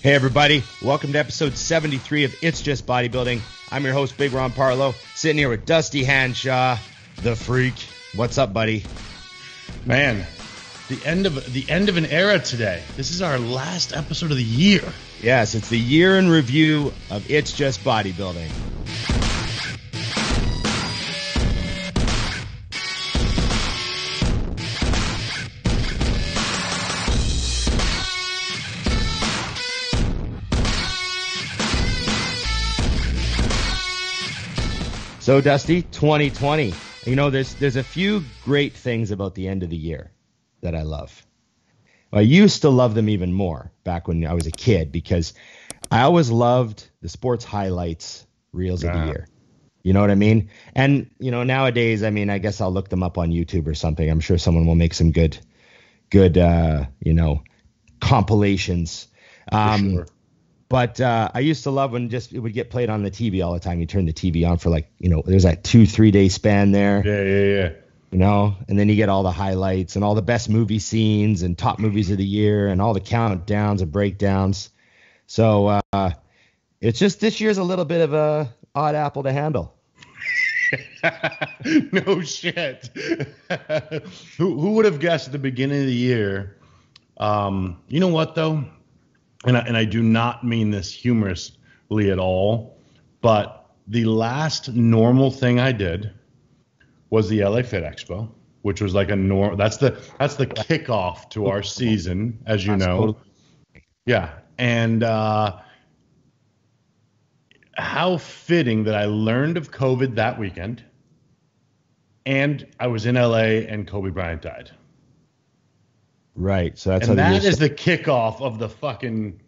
Hey everybody, welcome to episode 73 of It's Just Bodybuilding. I'm your host, Big Ron Partlow, sitting here with Dusty Hanshaw, the freak. What's up, buddy? Man, the end of an era today. This is our last episode of the year. Yes, it's the year in review of It's Just Bodybuilding. So, Dusty, 2020. You know, there's a few great things about the end of the year that I love. I used to love them even more back when I was a kid because I always loved the sports highlights reels of the year. You know what I mean? And, you know, nowadays, I mean, I guess I'll look them up on YouTube or something. I'm sure someone will make some good, compilations. For sure. But I used to love when it would get played on the TV all the time. You turn the TV on for there's that 2-3 day span there. Yeah. You know, and then you get all the highlights and all the best movie scenes and top movies of the year and all the countdowns and breakdowns. So it's just this year's a little bit of a odd apple to handle. No shit. Who would have guessed at the beginning of the year? You know what though? And I do not mean this humorously at all, but the last normal thing I did was the LA Fit Expo, which was like that's the kickoff to our season, as you know. Yeah. And how fitting that I learned of COVID that weekend, and I was in LA and Kobe Bryant died. Right. So that is the kickoff of the fucking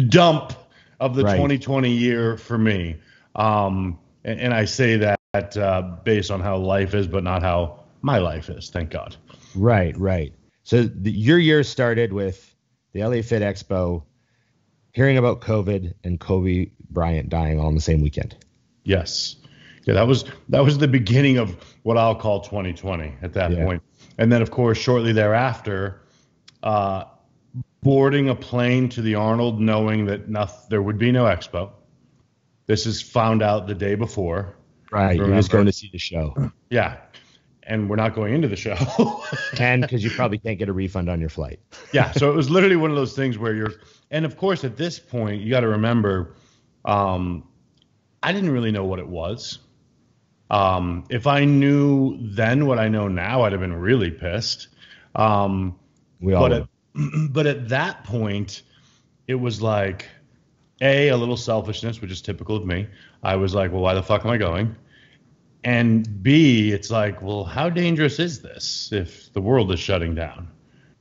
dump of the 2020 year for me. And I say that based on how life is, but not how my life is. Thank God. Right. So your year started with the LA Fit Expo, hearing about COVID and Kobe Bryant dying all in the same weekend. Yes. Yeah, that was the beginning of what I'll call 2020 at that point. And then, of course, shortly thereafter, boarding a plane to the Arnold, knowing that there would be no expo. This is found out the day before. Right, remember? You're just going to see the show. Yeah, and we're not going into the show. And because you probably can't get a refund on your flight. Yeah, so it was literally one of those things where and of course, at this point, you got to remember, I didn't really know what it was. If I knew then what I know now, I'd have been really pissed. But at that point, it was like, A, a little selfishness, which is typical of me. I was like, well, why the fuck am I going? And B, it's like, well, how dangerous is this if the world is shutting down?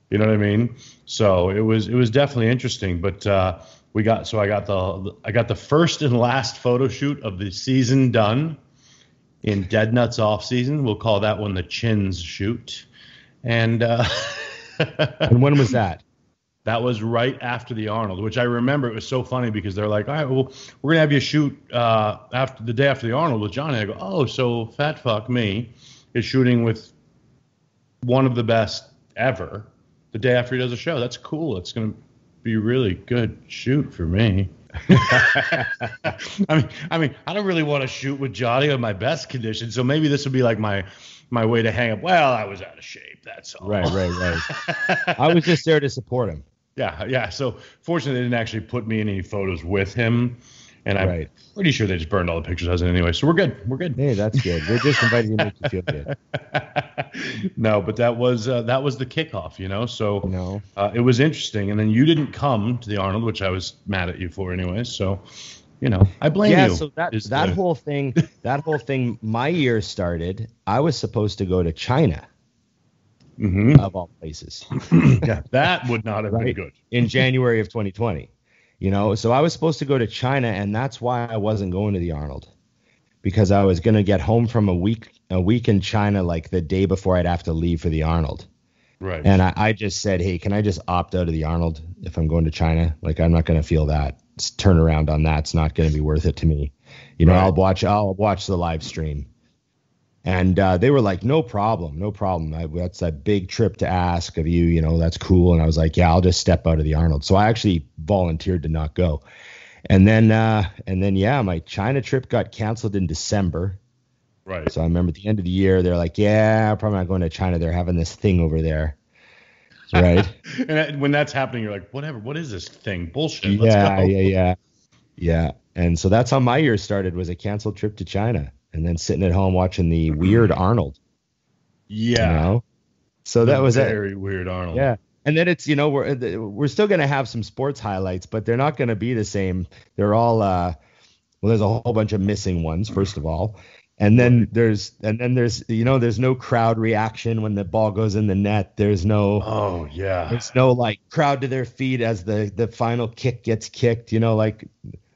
You know what I mean? So it was definitely interesting. But I got the first and last photo shoot of the season done in Dead Nuts off season. We'll call that one the Chins shoot. And and when was that? That was right after the Arnold, which I remember. It was so funny because they're like, all right, well, we're going to have you shoot after the day after the Arnold with Johnny. I go, oh, so fat fuck me is shooting with one of the best ever the day after he does a show. That's cool. It's going to be a really good shoot for me. I mean, I don't really want to shoot with Johnny on my best condition, so maybe this would be like my way to hang up. Well, I was out of shape. That's all. Right. I was just there to support him. Yeah. So fortunately, they didn't actually put me in any photos with him, and I'm pretty sure they just burned all the pictures of us anyway. So we're good. Hey, that's good. We're just invited to make you feel good. No, but that was the kickoff, you know. So it was interesting, and then you didn't come to the Arnold, which I was mad at you for anyway. So, you know, I blame you. Yeah. So that whole thing, my year started. I was supposed to go to China. Mm-hmm. Of all places. Yeah, that would not have been good. In January of 2020. You know, so I was supposed to go to China, and that's why I wasn't going to the Arnold, because I was going to get home from a week in China like the day before I'd have to leave for the Arnold. Right. And I just said, hey, can I just opt out of the Arnold if I'm going to China? Like, I'm not going to feel that turnaround on that's not going to be worth it to me. You know, I'll watch the live stream. And they were like, no problem, no problem. That's a big trip to ask of you, that's cool. And I was like, yeah, I'll just step out of the Arnold. So I actually volunteered to not go. And then, yeah, my China trip got canceled in December. Right. So I remember at the end of the year, they're like, yeah, I'm probably not going to China. They're having this thing over there. Right. And when that's happening, you're like, whatever, what is this thing? Bullshit. Let's go. Yeah. And so that's how my year started, was a canceled trip to China, and then sitting at home watching the weird Arnold. Yeah. So that was very weird Arnold. Yeah. And then it's, we're still going to have some sports highlights, but they're not going to be the same. They're all, there's a whole bunch of missing ones, first of all. And then there's no crowd reaction when the ball goes in the net. There's no, there's no like crowd to their feet as the final kick gets kicked, like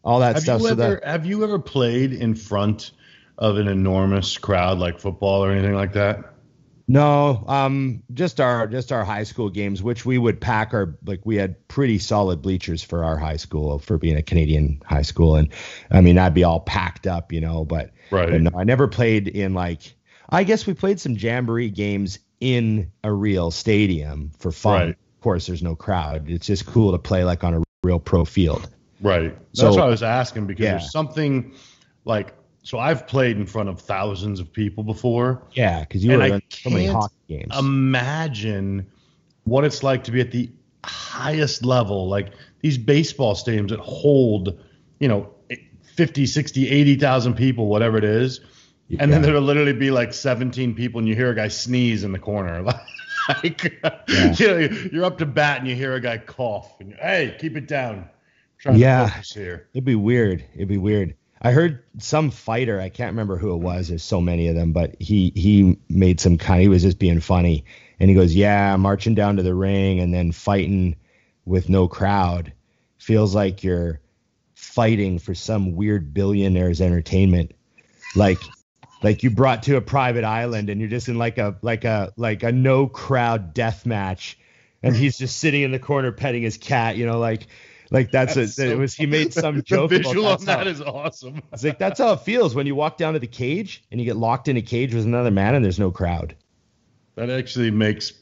all that stuff. Have you ever played in front of an enormous crowd like football or anything like that? No, just our high school games, which we would pack we had pretty solid bleachers for our high school, for being a Canadian high school. And I mean, I'd be all packed up, but no, I never played in I guess we played some jamboree games in a real stadium for fun. Right. Of course, there's no crowd. It's just cool to play on a real pro field. Right. That's what I was asking, because there's something so I've played in front of thousands of people before. Yeah, because you were in so many hockey games. Imagine what it's like to be at the highest level, like these baseball stadiums that hold, 50, 60, 80,000 people, whatever it is. Yeah. And then there'll literally be 17 people, and you hear a guy sneeze in the corner. You're up to bat and you hear a guy cough. And hey, keep it down. I'm trying to focus here. It'd be weird. I heard some fighter, I can't remember who it was, there's so many of them, but he made he was just being funny. And he goes, yeah, marching down to the ring and then fighting with no crowd feels like you're fighting for some weird billionaire's entertainment. Like you brought to a private island and you're just in like a no crowd death match. And he's just sitting in the corner petting his cat, he made some joke. The visual on that is awesome. It's like, that's how it feels when you walk down to the cage and you get locked in a cage with another man and there's no crowd. That actually makes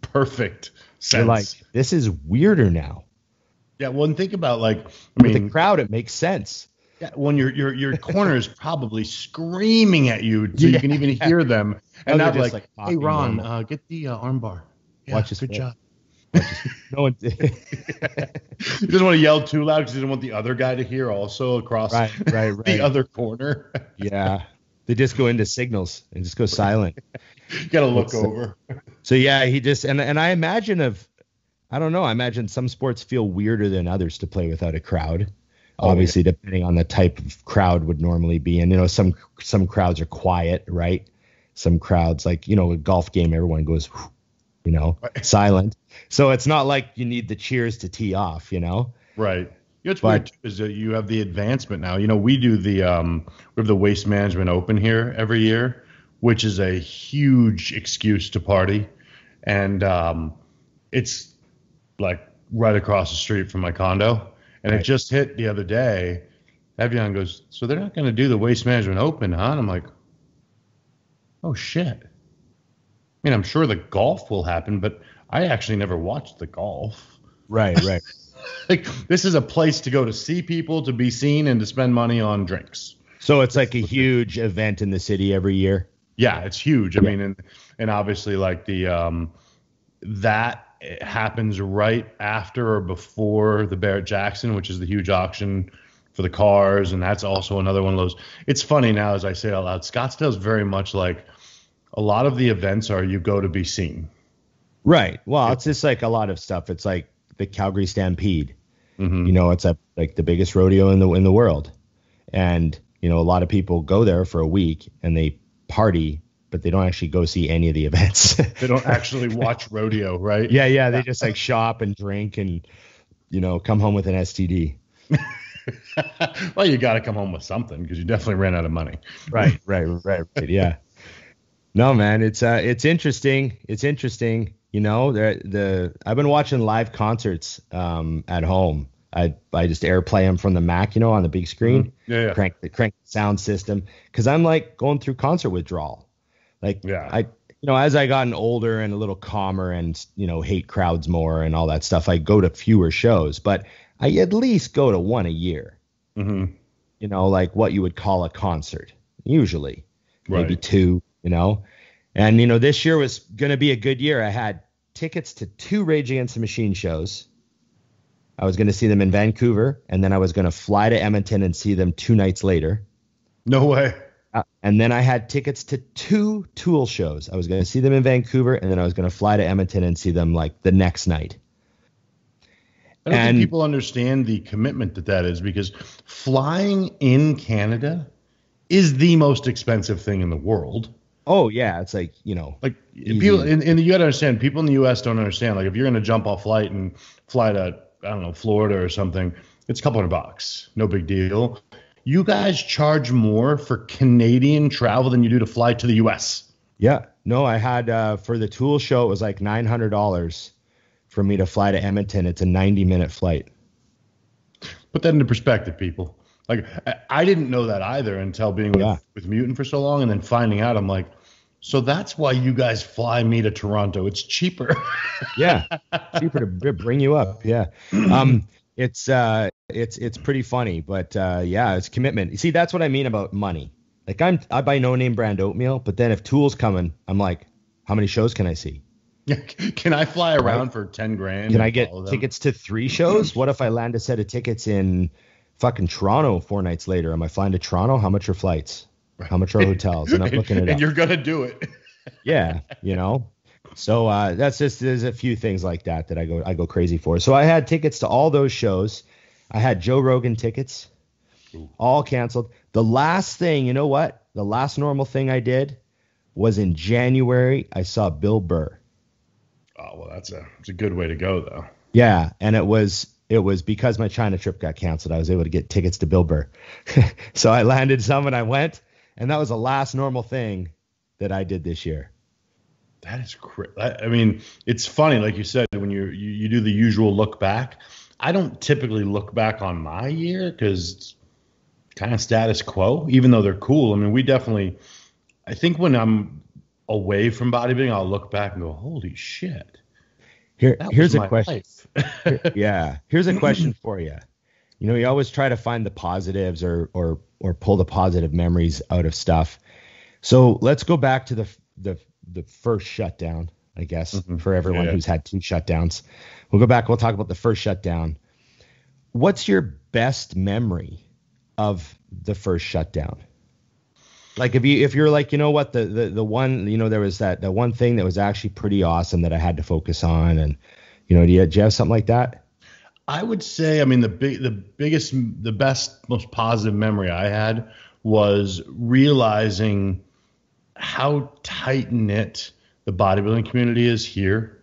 perfect sense. You're like, this is weirder now. Yeah, well, and think about with the crowd, it makes sense. Yeah, when your corner is probably screaming at you so you can even hear them, and not hey Ron, get the armbar. Yeah, watch this. Good job. No one. He doesn't want to yell too loud because he doesn't want the other guy to hear also across the other corner. Yeah. They just go into signals and just go silent. You got to look over. So yeah, he just, and I imagine I imagine some sports feel weirder than others to play without a crowd. Obviously, depending on the type of crowd would normally be. And, some crowds are quiet, right? Some crowds, a golf game, everyone goes, silent. So it's not like you need the cheers to tee off, Right. What's weird too is that you have the advancement now. We do we have the Waste Management Open here every year, which is a huge excuse to party. And it's right across the street from my condo. And it just hit the other day. Evian goes, so they're not going to do the Waste Management Open, huh? And I'm like, oh, shit. I mean, I'm sure the golf will happen, but I actually never watched the golf. Right. This is a place to go to see people, to be seen, and to spend money on drinks. So it's like a huge event in the city every year? Yeah, it's huge. I mean, and obviously that happens right after or before the Barrett-Jackson, which is the huge auction for the cars, and that's also another one of those. It's funny now as I say it out loud, Scottsdale is very much like a lot of the events are you go to be seen. Right. Well, it's just like a lot of stuff. It's like the Calgary Stampede. Mm-hmm. It's the biggest rodeo in the world. And, a lot of people go there for a week and they party, but they don't actually go see any of the events. They don't actually watch rodeo, right? Yeah. They just shop and drink and, come home with an STD. Well, you got to come home with something because you definitely ran out of money. Right. Yeah. No, man, it's interesting. It's interesting. I've been watching live concerts at home. I just AirPlay them from the Mac, on the big screen. Yeah. Crank the sound system, because I'm like going through concert withdrawal. Like as I gotten older and a little calmer and hate crowds more and all that stuff, I go to fewer shows, but I at least go to one a year. Mm-hmm. Like what you would call a concert, usually maybe two. And this year was going to be a good year. I had tickets to 2 Rage Against the Machine shows. I was going to see them in Vancouver, and then I was going to fly to Edmonton and see them 2 nights later. No way. And then I had tickets to 2 Tool shows. I was going to see them in Vancouver, and then I was going to fly to Edmonton and see them like the next night. I don't think people understand the commitment that is, because flying in Canada is the most expensive thing in the world. Oh yeah, it's like people, and you got to understand, people in the U.S. don't understand. Like if you're going to jump off flight and fly to Florida or something, it's a couple $100, no big deal. You guys charge more for Canadian travel than you do to fly to the U.S. Yeah, no, I had for the Tool show it was like $900 for me to fly to Edmonton. It's a 90-minute flight. Put that into perspective, people. Like I didn't know that either until being with Mutant for so long, and then finding out, I'm like, so that's why you guys fly me to Toronto. It's cheaper. Yeah, cheaper to bring you up. Yeah, it's pretty funny, but it's commitment. You see, that's what I mean about money. Like I buy no name brand oatmeal, but then if Tool's coming, I'm like, how many shows can I see? Can I fly around for $10,000? Can I get tickets to 3 shows? What if I land a set of tickets in fucking Toronto 4 nights later? Am I flying to Toronto? How much are flights? How much are hotels? And I'm looking it up. And you're gonna do it. Yeah, So that's just, there's a few things like that I go crazy for. So I had tickets to all those shows. I had Joe Rogan tickets, all canceled. The last thing, the last normal thing I did was in January. I saw Bill Burr. Oh well, it's a good way to go though. Yeah, and it was because my China trip got canceled. I was able to get tickets to Bill Burr. So I landed some and I went, and that was the last normal thing that I did this year. That is crazy. I mean, it's funny, like you said, when you do the usual look back. I don't typically look back on my year because it's kind of status quo, even though they're cool. I mean, I think when I'm away from bodybuilding, I'll look back and go, holy shit. Here's a question. Here's a question for you. You always try to find the positives or pull the positive memories out of stuff. So let's go back to the first shutdown, I guess, for everyone who's had 2 shutdowns. We'll go back. We'll talk about the first shutdown. What's your best memory of the first shutdown? Like if you're like, the one, there was that one thing that was actually pretty awesome that I had to focus on, and do you have something like that? I would say, I mean, the best, most positive memory I had was realizing how tight knit the bodybuilding community is here.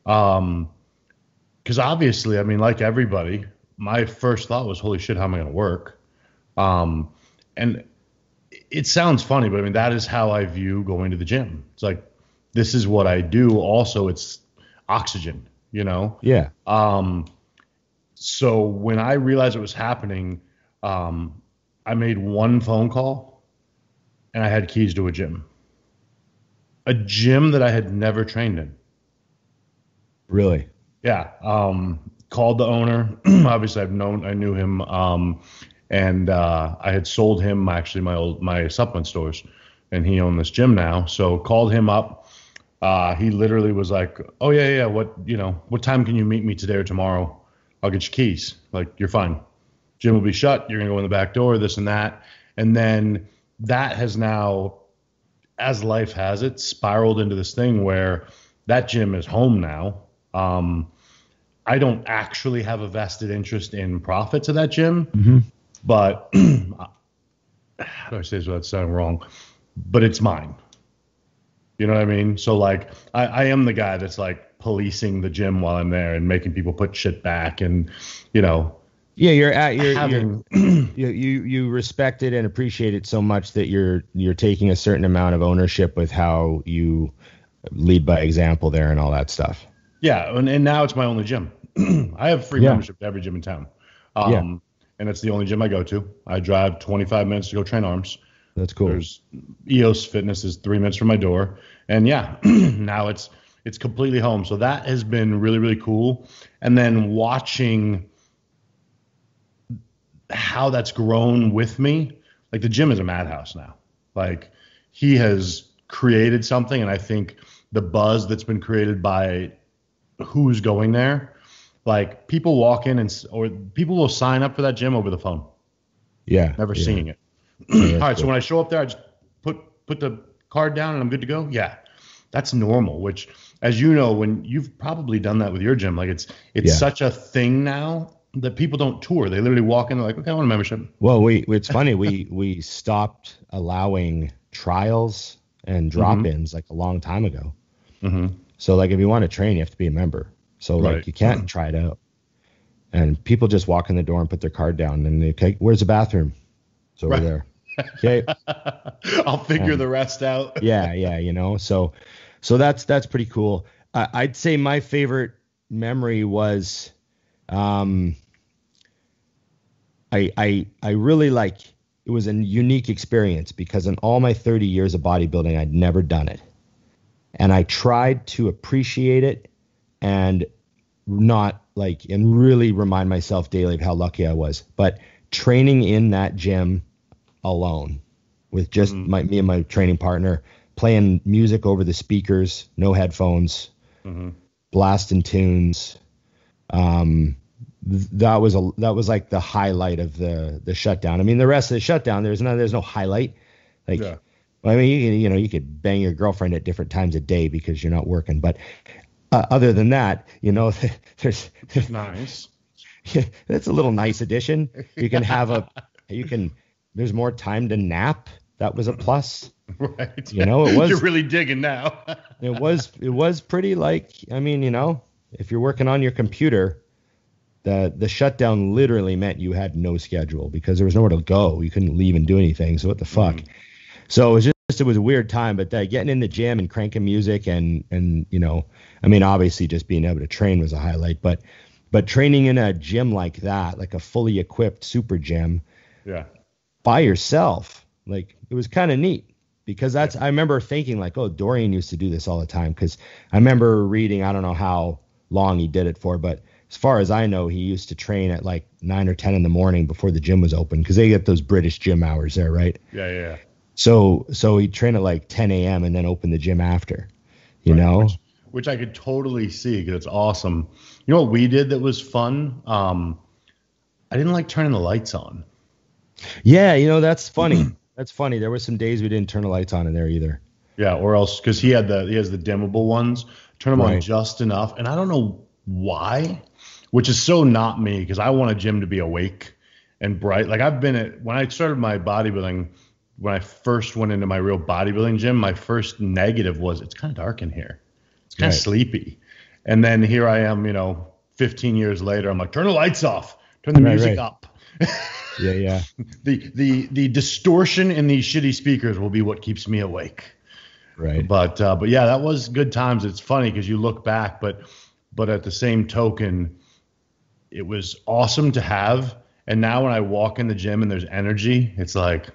Because obviously, I mean, like everybody, my first thought was, holy shit, how am I going to work? And it sounds funny, but I mean, that is how I view going to the gym. It's like, this is what I do. Also, it's oxygen, Yeah. So when I realized it was happening, I made one phone call and I had keys to a gym that I had never trained in. Really? Yeah. Called the owner. Obviously I knew him. And I had sold him my supplement stores, and he owned this gym now. So called him up. He literally was like, oh yeah. What time can you meet me today or tomorrow? I'll get your keys. Like, you're fine. Gym will be shut. You're going to go in the back door, this and that. And then that has now, as life has it, spiraled into this thing where that gym is home now. I don't actually have a vested interest in profits of that gym, but how do I say this without sounding wrong? But it's mine. You know what I mean? So like, I am the guy that's like policing the gym while I'm there and making people put shit back, and Yeah, you respect it and appreciate it so much that you're taking a certain amount of ownership with how you lead by example there and all that stuff. Yeah, and now it's my only gym. I have free membership to every gym in town. And it's the only gym I go to. I drive 25 minutes to go train arms. That's cool. There's EOS Fitness is 3 minutes from my door. And yeah, now it's completely home. So that has been really, really cool. And then watching how that's grown with me, like the gym is a madhouse now. Like he has created something, and I think the buzz that's been created by who's going there, like people walk in or people will sign up for that gym over the phone. Yeah. Never seeing it. Yeah, all right. So when I show up there, I just put the card down and I'm good to go. Yeah. That's normal, which, as you know, when you've probably done that with your gym, like it's such a thing now that people don't tour. They literally walk in, they're like, okay, I want a membership. Well, it's funny. We stopped allowing trials and drop-ins like a long time ago. So like if you want to train, you have to be a member. So like you can't try it out. And people just walk in the door and put their card down and they okay, where's the bathroom? It's over there. Okay. I'll figure the rest out. Yeah, you know. So that's pretty cool. I'd say my favorite memory was I really like, it was a unique experience because in all my 30 years of bodybuilding, I'd never done it. And I tried to appreciate it and really remind myself daily of how lucky I was. But training in that gym alone with just me and my training partner, playing music over the speakers, no headphones, blasting tunes. That was like the highlight of the shutdown. I mean, the rest of the shutdown, there's no highlight. Like, I mean, you could bang your girlfriend at different times a day because you're not working. But other than that, there's nice. That's a little nice addition. You can have there's more time to nap. That was a plus. Right. It was. You're really digging now. It was pretty I mean, if you're working on your computer, the shutdown literally meant you had no schedule because there was nowhere to go. You couldn't leave and do anything. So what the fuck? So it was a weird time, but getting in the gym and cranking music and I mean, obviously just being able to train was a highlight, but training in a gym like that, like a fully equipped super gym, by yourself, like it was kind of neat because I remember thinking like, oh, Dorian used to do this all the time. Cause I remember reading, I don't know how long he did it for, but as far as I know, he used to train at like 9 or 10 in the morning before the gym was open. Cause they get those British gym hours there. Right. Yeah. So he'd train at like 10 a.m. and then open the gym after, you know, which I could totally see because it's awesome. You know what we did that was fun? I didn't like turning the lights on. Yeah, that's funny. That's funny. There were some days we didn't turn the lights on in there either. Yeah, or else because he has the dimmable ones, turn them on just enough, and I don't know why, which is so not me because I want a gym to be awake and bright. Like when I started my bodybuilding, when I first went into my real bodybuilding gym, my first negative was it's kind of dark in here. It's kind of sleepy. And then here I am, 15 years later, I'm like, turn the lights off, turn the music up. Yeah. The distortion in these shitty speakers will be what keeps me awake. Right. But yeah, that was good times. It's funny because you look back, but at the same token, it was awesome to have. And now when I walk in the gym and there's energy, it's like,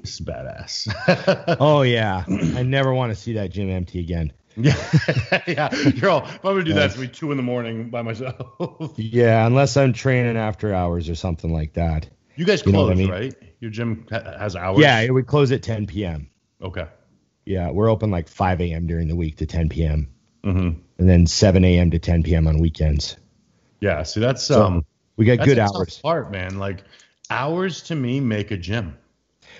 this is badass. Oh yeah. I never want to see that gym empty again. Yeah. You're all, if I'm going to do that, it's going to be 2 a.m. by myself. Yeah. Unless I'm training after hours or something like that. You guys close, right? Your gym has hours? Yeah. We close at 10 p.m. Okay. Yeah. We're open like 5 a.m. during the week to 10 p.m. And then 7 a.m. to 10 p.m. on weekends. Yeah. See, that's, we got good hours. Tough part, man. Like hours to me make a gym.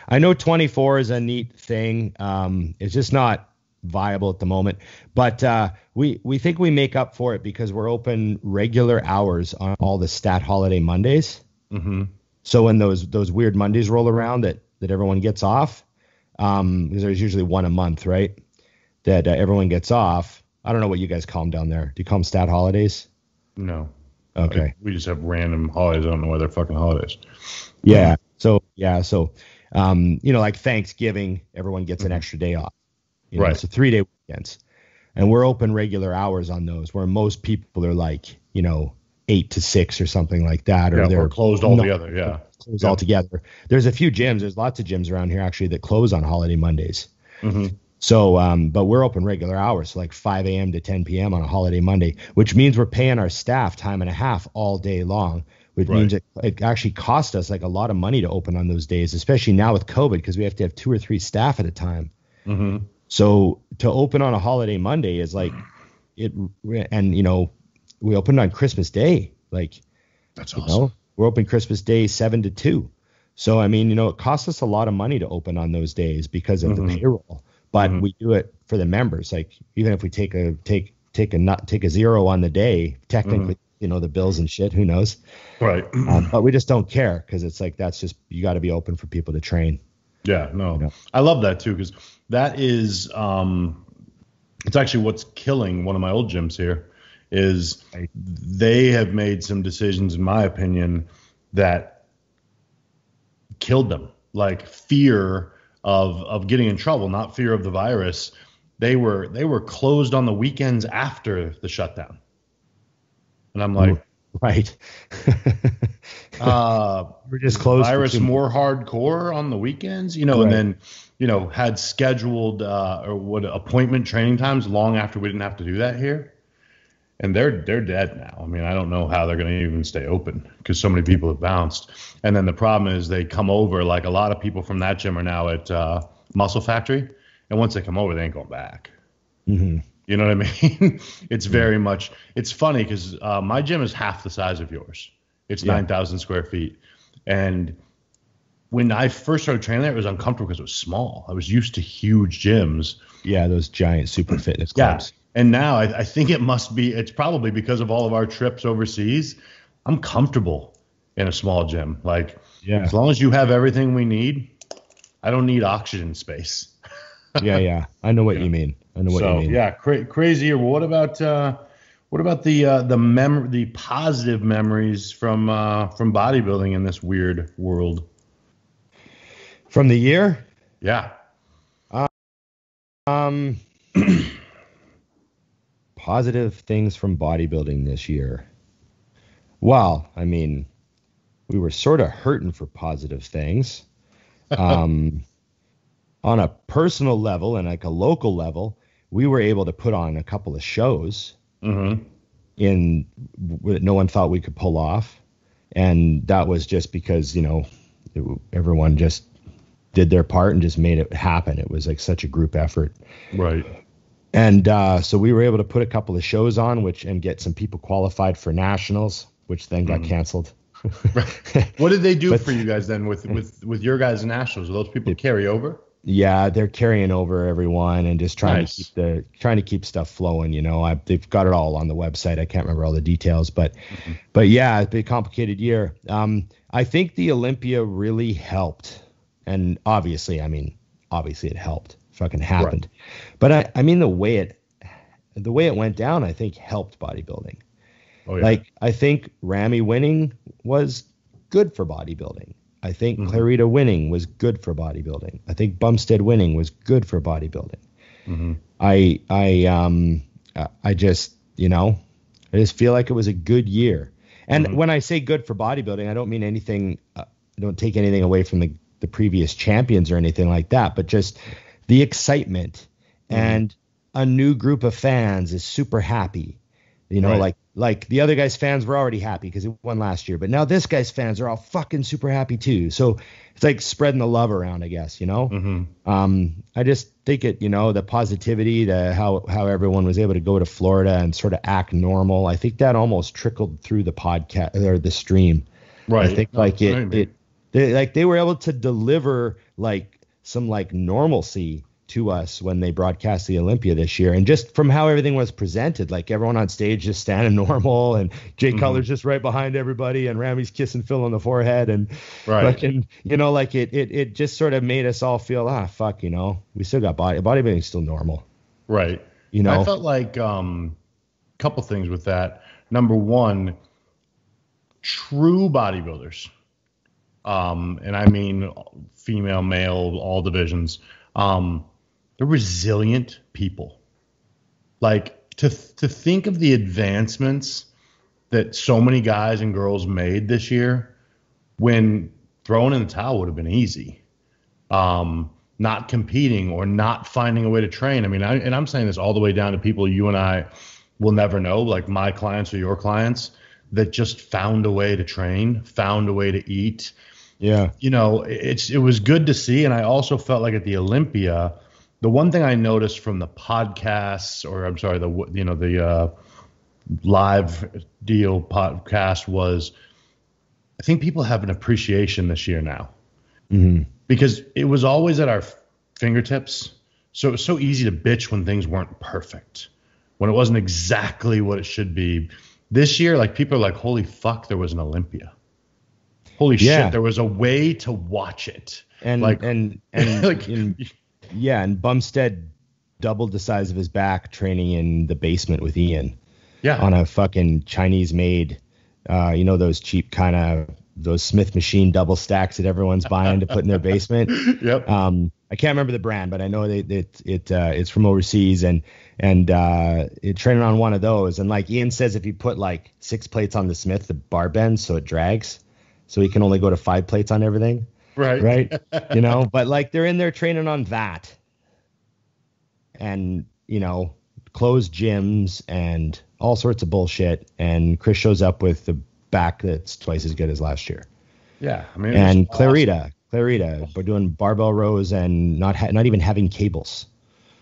I know 24 is a neat thing. It's just not viable at the moment, but we think we make up for it because we're open regular hours on all the stat holiday Mondays. So when those weird Mondays roll around that everyone gets off, because there's usually one a month, right? That everyone gets off. I don't know what you guys call them down there. Do you call them stat holidays? No. Okay. We just have random holidays. I don't know why they're fucking holidays. Yeah. So like Thanksgiving, everyone gets an extra day off. Right. So 3-day weekends. and we're open regular hours on those, where most people are like, 8 to 6 or something like that, or they're closed altogether. Yeah. Closed altogether. There's a few gyms. There's lots of gyms around here actually that close on holiday Mondays. Mm-hmm. So, but we're open regular hours, so like 5 a.m. to 10 p.m. on a holiday Monday, which means we're paying our staff time and a half all day long, which means it actually costs us like a lot of money to open on those days, especially now with COVID, because we have to have 2 or 3 staff at a time. Mm-hmm. So to open on a holiday Monday is like it, and we opened on Christmas Day. Like, that's awesome. We're open Christmas Day 7 to 2. So, I mean, it costs us a lot of money to open on those days because of the payroll, but we do it for the members. Like, even if we take a zero on the day, technically, the bills and shit, who knows? Right. But we just don't care, because it's like, that's just, you got to be open for people to train. Yeah, no, I love that too, because that is, it's actually what's killing one of my old gyms here. Is they have made some decisions, in my opinion, that killed them. Like fear of getting in trouble, not fear of the virus. They were closed on the weekends after the shutdown. And I'm like, right. We're just closed. Virus more hardcore on the weekends, and then, had scheduled appointment training times long after we didn't have to do that here. And they're dead now. I mean, I don't know how they're going to even stay open, because so many people have bounced. And then the problem is they come over, like a lot of people from that gym are now at Muscle Factory. And once they come over, they ain't going back. Mm-hmm. You know what I mean? It's very much, it's funny because my gym is half the size of yours. It's 9,000 square feet. And when I first started training there, it was uncomfortable because it was small. I was used to huge gyms. Yeah, those giant super fitness clubs. Yeah. And now I think it's probably because of all of our trips overseas. I'm comfortable in a small gym. Like, as long as you have everything we need, I don't need oxygen space. Yeah. I know what you mean. I know what you mean. Yeah, crazy. Well, what about the positive memories from bodybuilding in this weird world? From the year? Yeah. Positive things from bodybuilding this year. Well, I mean, we were sort of hurting for positive things. On a personal level and like a local level, we were able to put on a couple of shows that no one thought we could pull off. And that was just because, everyone just did their part and just made it happen. It was like such a group effort. Right. And so we were able to put a couple of shows on, and get some people qualified for nationals, which then got canceled. What did they do for you guys then with your guys' nationals? Will those people carry over? Yeah, they're carrying over everyone and just trying to keep stuff flowing. They've got it all on the website. I can't remember all the details, but yeah, it's been a complicated year. I think the Olympia really helped, and obviously it helped. Fucking happened. Right. But I mean the way it went down, I think helped bodybuilding. Oh, yeah. Like, I think Ramy winning was good for bodybuilding. I think Clarita winning was good for bodybuilding. I think Bumstead winning was good for bodybuilding. I just feel like it was a good year. And when I say good for bodybuilding, I don't mean anything. I don't take anything away from the previous champions or anything like that, but just the excitement and a new group of fans is super happy. Like the other guy's fans were already happy because he won last year, but now this guy's fans are all fucking super happy too. So it's like spreading the love around, I guess, I just think the positivity, how everyone was able to go to Florida and sort of act normal. I think that almost trickled through the podcast or the stream. Right. I think they were able to deliver like some like normalcy to us when they broadcast the Olympia this year. And just from how everything was presented, like everyone on stage just standing normal, and Jay Cutler's just right behind everybody, and Ramy's kissing Phil on the forehead, and fucking, like it just sort of made us all feel, fuck, we still got bodybuilding's still normal. Right. I felt like couple things with that. Number one, true bodybuilders, and I mean female, male, all divisions, they're resilient people. Like to think of the advancements that so many guys and girls made this year, when throwing in the towel would have been easy. Not competing or not finding a way to train. I mean, I'm saying this all the way down to people you and I will never know, like my clients or your clients, that just found a way to train, found a way to eat. Yeah. You know, it was good to see. And I also felt like at the Olympia, the one thing I noticed from the podcasts, or I'm sorry, the live deal podcast, was I think people have an appreciation this year now. Mm-hmm. Because it was always at our fingertips. So it was so easy to bitch when things weren't perfect, when it wasn't exactly what it should be. This year, like, people are like, holy fuck, there was an Olympia. Holy shit, there was a way to watch it. And like, and like, and Bumstead doubled the size of his back training in the basement with Ian. Yeah. On a fucking Chinese made, those cheap kind of, those Smith machine double stacks that everyone's buying to put in their basement. Yep. I can't remember the brand, but I know it's from overseas, and it training on one of those. And like Ian says, if you put like 6 plates on the Smith, the bar bends, so it drags, so he can only go to 5 plates on everything. Right. But like they're in there training on that, and closed gyms and all sorts of bullshit. And Chris shows up with the back that's twice as good as last year. Yeah, I mean, and Clarita, we're doing barbell rows and not even having cables.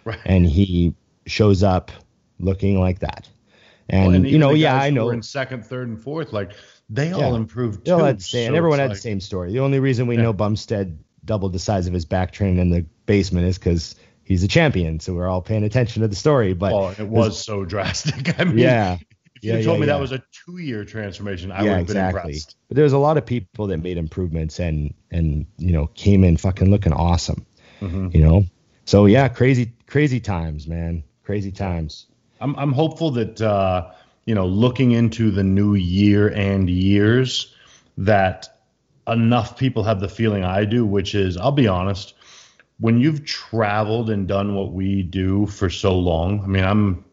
Right. And he shows up looking like that. And, I know. We're in second, third, and fourth. Like, they all improved too. And everyone had the same story. The only reason we know Bumstead doubled the size of his back training in the basement is because he's a champion. So we're all paying attention to the story. But it was so drastic. I mean, if you told me that was a 2-year transformation, I would have been impressed. But there's a lot of people that made improvements and came in fucking looking awesome. Mm-hmm. So yeah, crazy times, man. Crazy times. I'm hopeful that looking into the new year and years, that enough people have the feeling I do, which is, I'll be honest, when you've traveled and done what we do for so long, I mean, I'm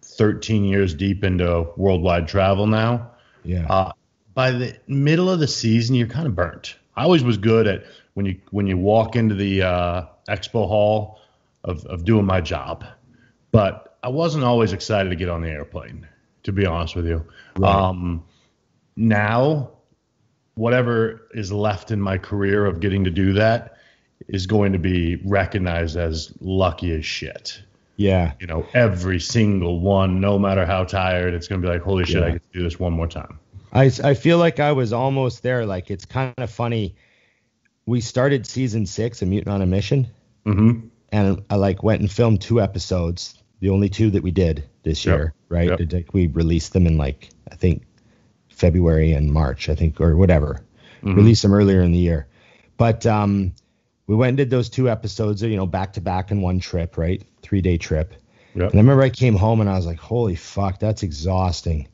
13 years deep into worldwide travel now. Yeah. By the middle of the season, you're kind of burnt. I always was good at when you walk into the expo hall of doing my job, but I wasn't always excited to get on the airplane, to be honest with you. Right. Now, whatever is left in my career of getting to do that is going to be recognized as lucky as shit. Yeah. Every single one, no matter how tired, it's going to be like, holy shit, I get to do this one more time. I feel like I was almost there. Like, it's kind of funny. We started season 6 of Mutant on a Mission. Mm-hmm. And I went and filmed 2 episodes, the only 2 that we did this year, right? Yep. We released them in I think February and March, or whatever. Mm-hmm. Released them earlier in the year. But we went and did those 2 episodes, back to back in one trip, right? 3-day trip. Yep. And I remember I came home and I was like, holy fuck, that's exhausting.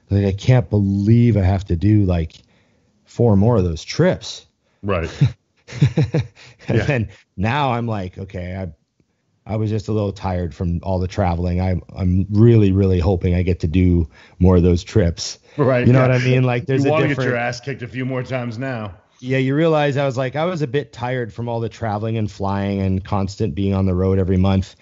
Like, I can't believe I have to do 4 more of those trips. Right. And then now I'm like, okay, I was just a little tired from all the traveling. I'm really, really hoping I get to do more of those trips. Right. You know what I mean? Like, there's you want to get your ass kicked a few more times now. Yeah, you realize I was a bit tired from all the traveling and flying and constant being on the road every month.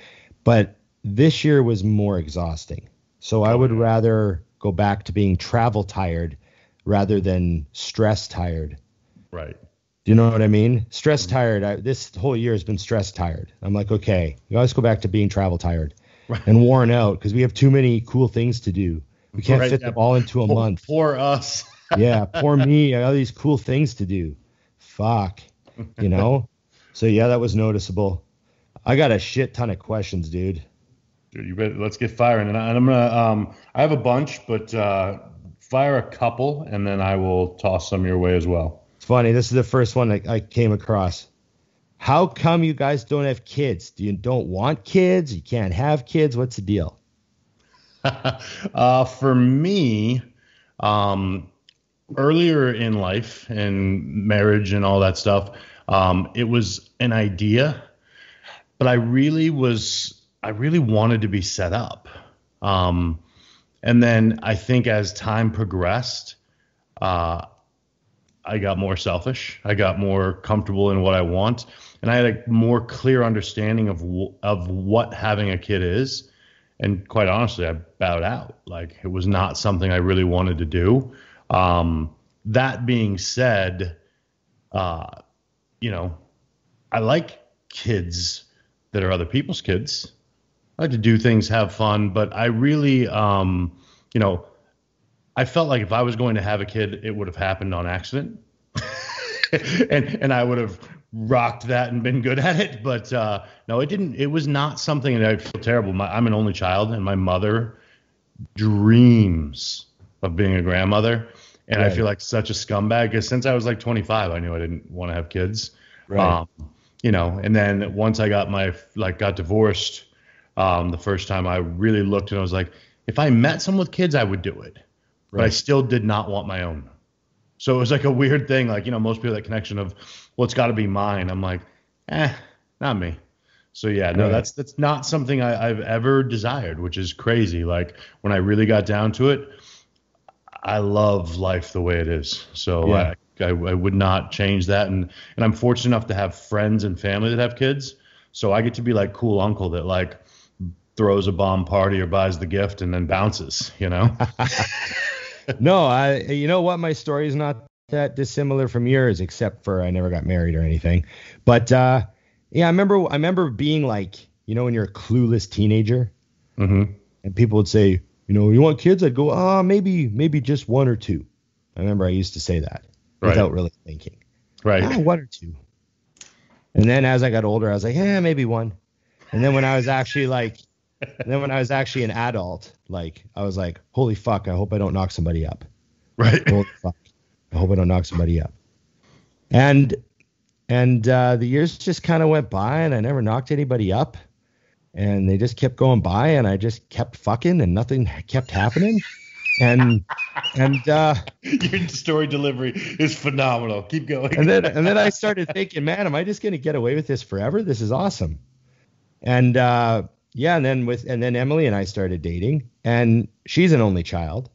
But this year was more exhausting. So I would rather go back to being travel tired rather than stress tired. Right. Do you know what I mean? Stress tired. This whole year has been stress tired. I'm like, okay, let's go back to being travel tired and worn out because we have too many cool things to do. We can't fit them all into a month. Poor us. Yeah, poor me. I got all these cool things to do. Fuck, So yeah, that was noticeable. I got a shit ton of questions, dude. Dude, you better, let's get firing. And I'm gonna I have a bunch, but fire a couple, and then I will toss some your way as well. It's funny. This is the first one I came across. How come you guys don't have kids? You don't want kids? You can't have kids? What's the deal? For me, earlier in life and marriage and all that stuff, it was an idea, but I really wanted to be set up. And then I think as time progressed, I got more selfish. I got more comfortable in what I want, and I had a more clear understanding of what having a kid is. And quite honestly, I bowed out. Like, it was not something I really wanted to do. That being said, you know, I like kids that are other people's kids. I like to do things, have fun, but I really, you know, I felt like if I was going to have a kid, it would have happened on accident, and I would have rocked that and been good at it. But no, it didn't. It was not something that I feel terrible. I'm an only child, and my mother dreams of being a grandmother, and Right. I feel like such a scumbag because since I was like 25, I knew I didn't want to have kids. Right. You know, and then once I got got divorced, the first time I really looked and I was like, if I met someone with kids, I would do it. But I Right. still did not want my own. So it was like a weird thing. Like, you know, most people, that connection of, well, it's got to be mine. I'm like, not me. So yeah, no, Right. that's not something I've ever desired, which is crazy. Like, when I really got down to it, I love life the way it is. So Yeah. I would not change that. And I'm fortunate enough to have friends and family that have kids. So I get to be like cool uncle that like throws a bomb party or buys the gift and then bounces, you know? No, you know what? My story is not that dissimilar from yours, except for I never got married or anything. But yeah, I remember being like, you know, when you're a clueless teenager Mm-hmm. and people would say, you know, you want kids? I'd go, maybe just one or two. I remember I used to say that without really thinking. Right. One or two. And then as I got older, I was like, maybe one. And then when I was actually an adult, like, I was like, holy fuck, I hope I don't knock somebody up. Right. Holy fuck, I hope I don't knock somebody up. And the years just kind of went by and I never knocked anybody up. And they just kept going by and I just kept fucking and nothing kept happening. And Your story delivery is phenomenal. Keep going. and then I started thinking, man, am I just going to get away with this forever? This is awesome. And yeah, and then Emily and I started dating, and she's an only child.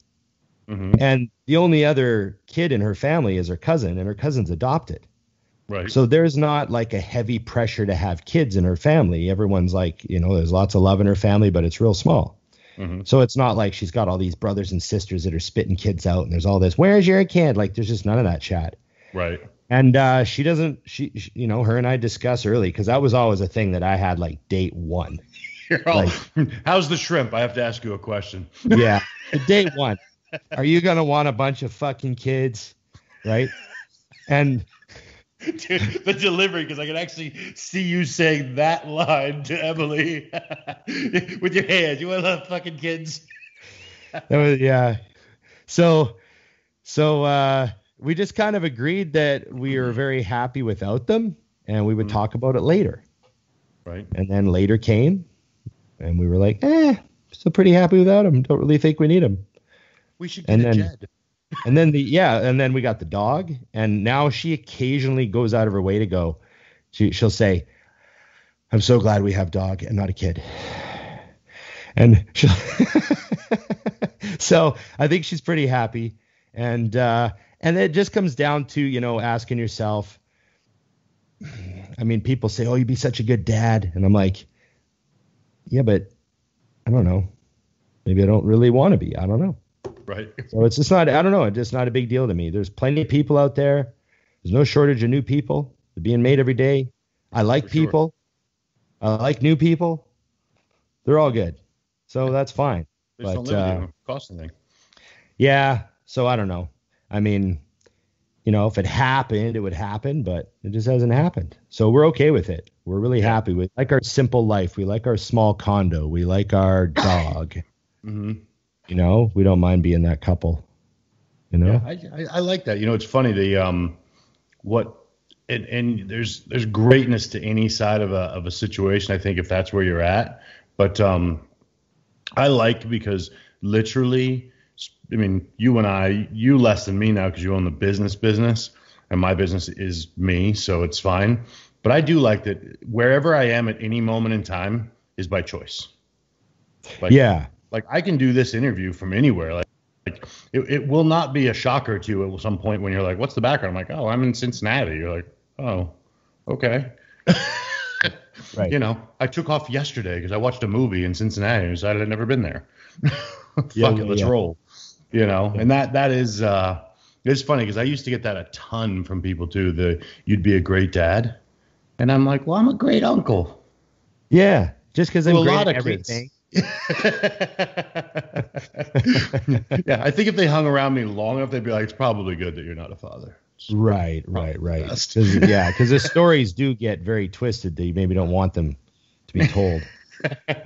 Mm-hmm. And the only other kid in her family is her cousin, and her cousin's adopted. Right. So there's not like a heavy pressure to have kids in her family. Everyone's like, you know, there's lots of love in her family, but it's real small. Mm-hmm. So it's not like she's got all these brothers and sisters that are spitting kids out and there's all this, where's your kid? Like, there's just none of that chat. Right. And she doesn't, you know, her and I discuss early, because that was always a thing that I had like date one. How's the shrimp? I have to ask you a question. Yeah. Date one. Are you going to want a bunch of fucking kids? Right. And Dude, the delivery, because I can actually see you saying that line to Emily with your hands. You want to have fucking kids? yeah. So we just kind of agreed that we were very happy without them and we would talk about it later. Right. And then later came and we were like, still pretty happy without them. Don't really think we need them. We should get a Jed. And then we got the dog, and now she occasionally goes out of her way to go. She'll say, I'm so glad we have dog and not a kid. And so I think she's pretty happy. And it just comes down to, you know, asking yourself, I mean, people say, oh, you'd be such a good dad. And I'm like, yeah, but I don't know. Maybe I don't really want to be. I don't know. Right. So it's just not, I don't know. It's just not a big deal to me. There's plenty of people out there. There's no shortage of new people. They're being made every day. I like people. I like new people. They're all good. So that's fine. But cost anything. Yeah. So I don't know. I mean, you know, if it happened, it would happen, but it just hasn't happened. So we're okay with it. We're really happy with like our simple life. We like our small condo. We like our dog. Mm-hmm. You know, we don't mind being that couple. You know, I like that. You know, it's funny. And there's greatness to any side of a situation. I think if that's where you're at, but I like, because literally, I mean, you less than me now because you own the business, and my business is me, so it's fine. But I do like that wherever I am at any moment in time is by choice. Like, yeah. Like I can do this interview from anywhere. Like it will not be a shocker to you at some point when you're like, what's the background? I'm like, oh, I'm in Cincinnati. You're like, oh, okay. Right. You know, I took off yesterday because I watched a movie in Cincinnati and decided I'd never been there. Fuck it, let's roll. You know, and that is it's funny because I used to get that a ton from people too. You'd be a great dad, and I'm like, well, I'm a great uncle. Yeah, just because I'm a great lot at of everything. Yeah, I think if they hung around me long enough, they'd be like, it's probably good that you're not a father. Right. Because the stories do get very twisted that you maybe don't want them to be told.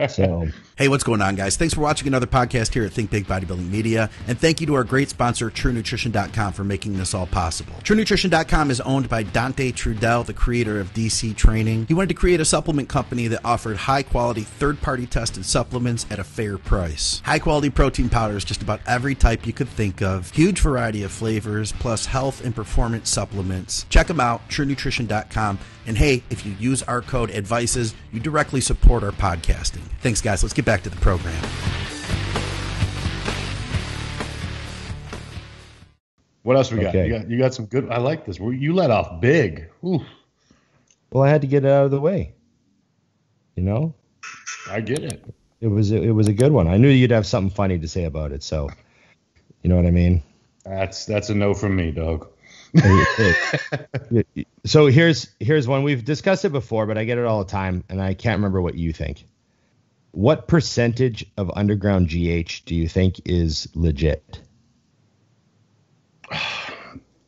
So, hey, what's going on, guys? Thanks for watching another podcast here at Think Big Bodybuilding Media, and thank you to our great sponsor, TrueNutrition.com, for making this all possible. TrueNutrition.com is owned by Dante Trudell, the creator of DC Training. He wanted to create a supplement company that offered high-quality, third-party tested supplements at a fair price. High-quality protein powders, just about every type you could think of, huge variety of flavors, plus health and performance supplements. Check them out, TrueNutrition.com. And hey, if you use our code ADVICES, you directly support our podcasting. Thanks, guys. Let's get back to the program. What else we got? You got some good. I like this. You let off big. Ooh. Well, I had to get it out of the way. You know? I get it. It was a good one. I knew you'd have something funny to say about it, so you know what I mean? That's a no from me, dog. So here's one. We've discussed it before, but I get it all the time, and I can't remember what you think. What percentage of underground GH do you think is legit?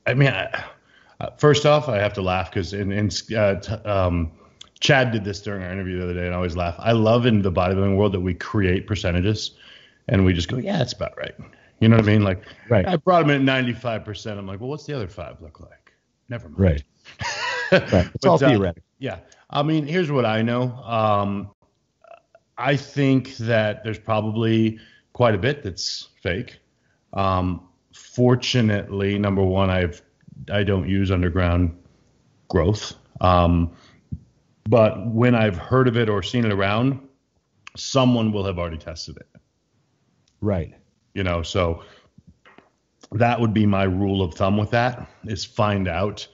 I mean, first off, I have to laugh because Chad did this during our interview the other day, and I always laugh. I love in the bodybuilding world that we create percentages, and we just go, yeah, that's about right. You know what I mean? Like, right. I brought him in at 95%. I'm like, well, what's the other 5 look like? Never mind. Right. It's all theoretical. Yeah. I mean, here's what I know. I think that there's probably quite a bit that's fake. Fortunately, number one, I don't use underground growth. But when I've heard of it or seen it around, someone will have already tested it. Right. You know, so that would be my rule of thumb with that is find out.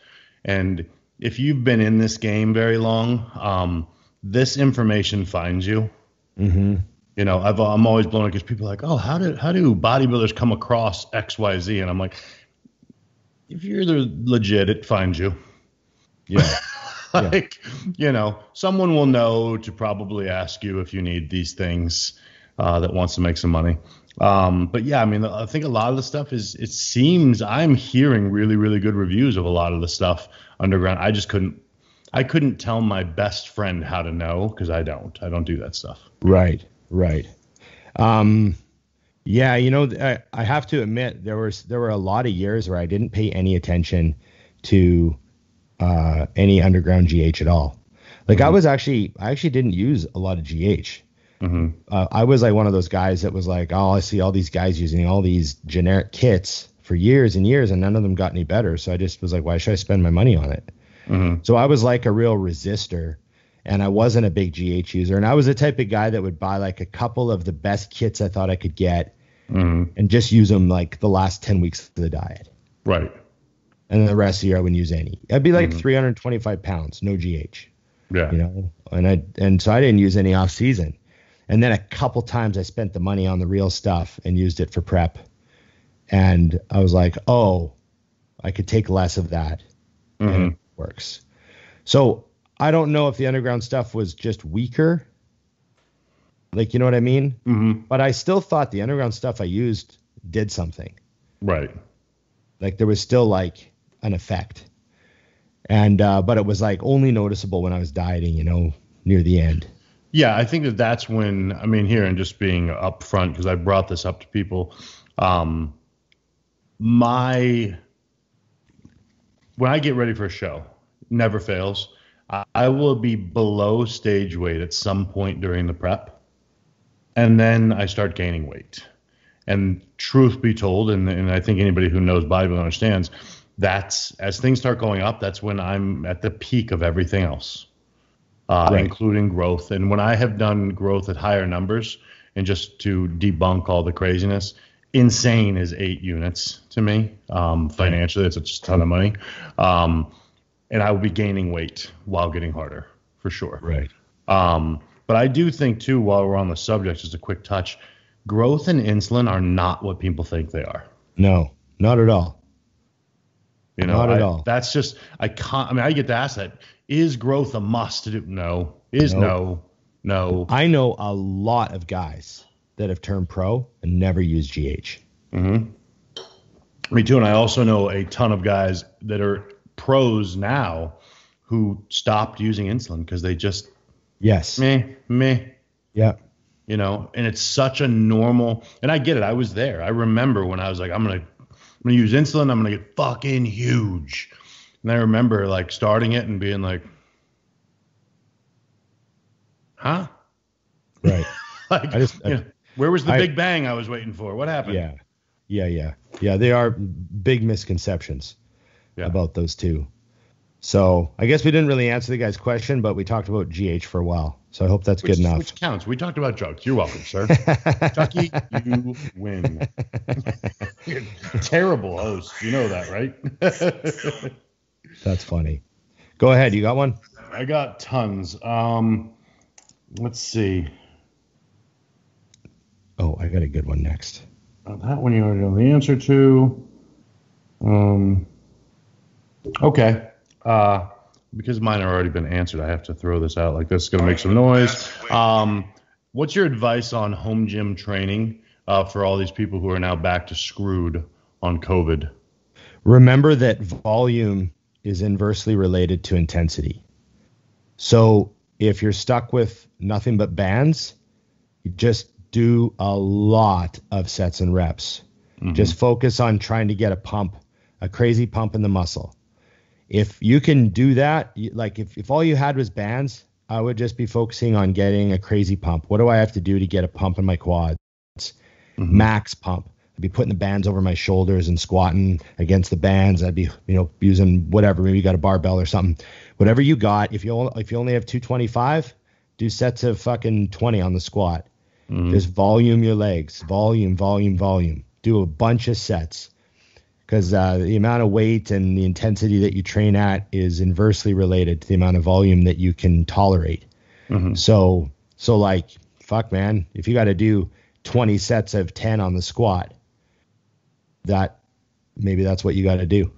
And if you've been in this game very long, this information finds you. Mm-hmm. You know, I'm always blown away because people are like, oh, how do bodybuilders come across X, Y, Z? And I'm like, if you're legit, it finds you. Yeah. Like, you know, someone will know to probably ask you if you need these things that wants to make some money. But yeah, I mean, I think a lot of the stuff it seems I'm hearing really, really good reviews of a lot of the stuff underground. I couldn't tell my best friend how to know because I don't do that stuff. Right. Yeah, you know, I have to admit there were a lot of years where I didn't pay any attention to any underground GH at all. Like mm-hmm. I actually didn't use a lot of GH. Mm-hmm. I was like one of those guys that was like, oh, I see all these guys using all these generic kits for years and years, and none of them got any better. So I just was like, why should I spend my money on it? Mm-hmm. So I was like a real resistor, and I wasn't a big GH user. And I was the type of guy that would buy like a couple of the best kits I thought I could get mm-hmm. and just use them like the last 10 weeks of the diet. Right. And then the rest of the year I wouldn't use any. I'd be like mm-hmm. 325 pounds, no GH. Yeah. You know, and so I didn't use any off season. And then a couple times I spent the money on the real stuff and used it for prep. And I was like, oh, I could take less of that. Mm-hmm. And it works. So I don't know if the underground stuff was just weaker. Like, you know what I mean? Mm-hmm. But I still thought the underground stuff I used did something. Right. Like there was still like an effect. And, but it was like only noticeable when I was dieting, you know, near the end. Yeah, I think that's when, I mean, here and just being upfront, because I brought this up to people, when I get ready for a show, never fails, I will be below stage weight at some point during the prep, and then I start gaining weight. And truth be told, and I think anybody who knows bodybuilding understands, that's, as things start going up, that's when I'm at the peak of everything else. Right. Including growth. And when I have done growth at higher numbers, and just to debunk all the craziness, insane is 8 units to me. Financially, it's just a ton of money. And I will be gaining weight while getting harder, for sure. Right. But I do think, too, while we're on the subject, just a quick touch, growth and insulin are not what people think they are. No, not at all. Not at all. That's just, I get to ask that. Is growth a must to do? No. No. I know a lot of guys that have turned pro and never used GH. Mm-hmm. Me too. And I also know a ton of guys that are pros now who stopped using insulin because they just, meh. Yeah. And it's such a normal, and I get it. I was there. I remember when I was like, I'm going to use insulin. I'm going to get fucking huge. And I remember like starting it and being like, huh? Right. Where was the big bang I was waiting for? What happened? Yeah. They are big misconceptions about those two. So I guess we didn't really answer the guy's question, but we talked about GH for a while. So I hope that's good enough. Which counts. We talked about drugs. You're welcome, sir. Chucky, you win. You're a terrible host. You know that, right? That's funny. Go ahead. You got one? I got tons. Let's see. Oh, I got a good one next. That one you already know the answer to. Okay. Because mine have already been answered, I have to throw this out like this. It's going to make some noise. What's your advice on home gym training for all these people who are now back to screwed on COVID? Remember that volume is inversely related to intensity. So if you're stuck with nothing but bands, you just do a lot of sets and reps. Mm-hmm. Just focus on trying to get a crazy pump in the muscle. If you can do that, like if all you had was bands, I would just be focusing on getting a crazy pump. What do I have to do to get a pump in my quads? Mm-hmm. Max pump. I'd be putting the bands over my shoulders and squatting against the bands. I'd be, using whatever. Maybe you got a barbell or something. Whatever you got. If you only have 225, do sets of fucking 20 on the squat. Mm-hmm. Just volume your legs. Volume. Do a bunch of sets. Because the amount of weight and the intensity that you train at is inversely related to the amount of volume that you can tolerate. Mm-hmm. So like, fuck, man, if you got to do 20 sets of 10 on the squat, maybe that's what you got to do.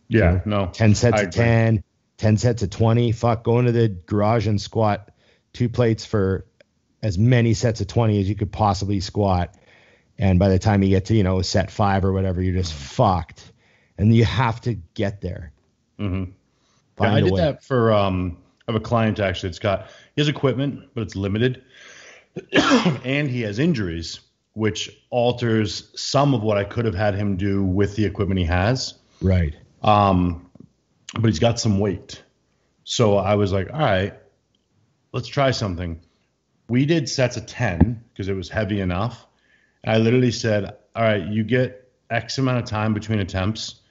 Yeah, no. 10 sets of 10, 10 sets of 20. Fuck, go into the garage and squat 2 plates for as many sets of 20 as you could possibly squat. And by the time you get to, set 5 or whatever, you're just fucked. And you have to get there. Mm-hmm. I did that for, I have a client actually. He has equipment, but it's limited. And he has injuries, which alters some of what I could have had him do with the equipment he has. Right. But he's got some weight. So I was like, all right, let's try something. We did sets of 10 because it was heavy enough. I literally said, all right, you get X amount of time between attempts,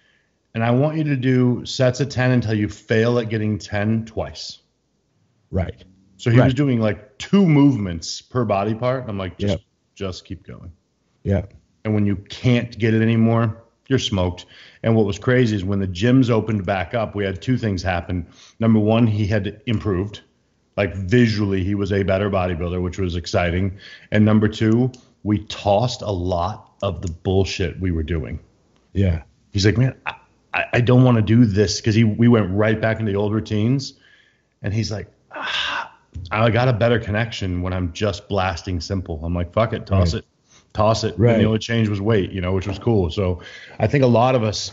and I want you to do sets of 10 until you fail at getting 10 twice. Right. So he was doing like 2 movements per body part. I'm like, just keep going. Yeah. And when you can't get it anymore, you're smoked. And what was crazy is when the gyms opened back up, we had 2 things happen. Number one, he had improved. Like visually, he was a better bodybuilder, which was exciting. And number 2, we tossed a lot of the bullshit we were doing. Yeah. He's like, man, I don't want to do this because we went right back into the old routines. And he's like, I got a better connection when I'm just blasting simple. I'm like, fuck it, toss it. Right. And the only change was weight, which was cool. So I think a lot of us,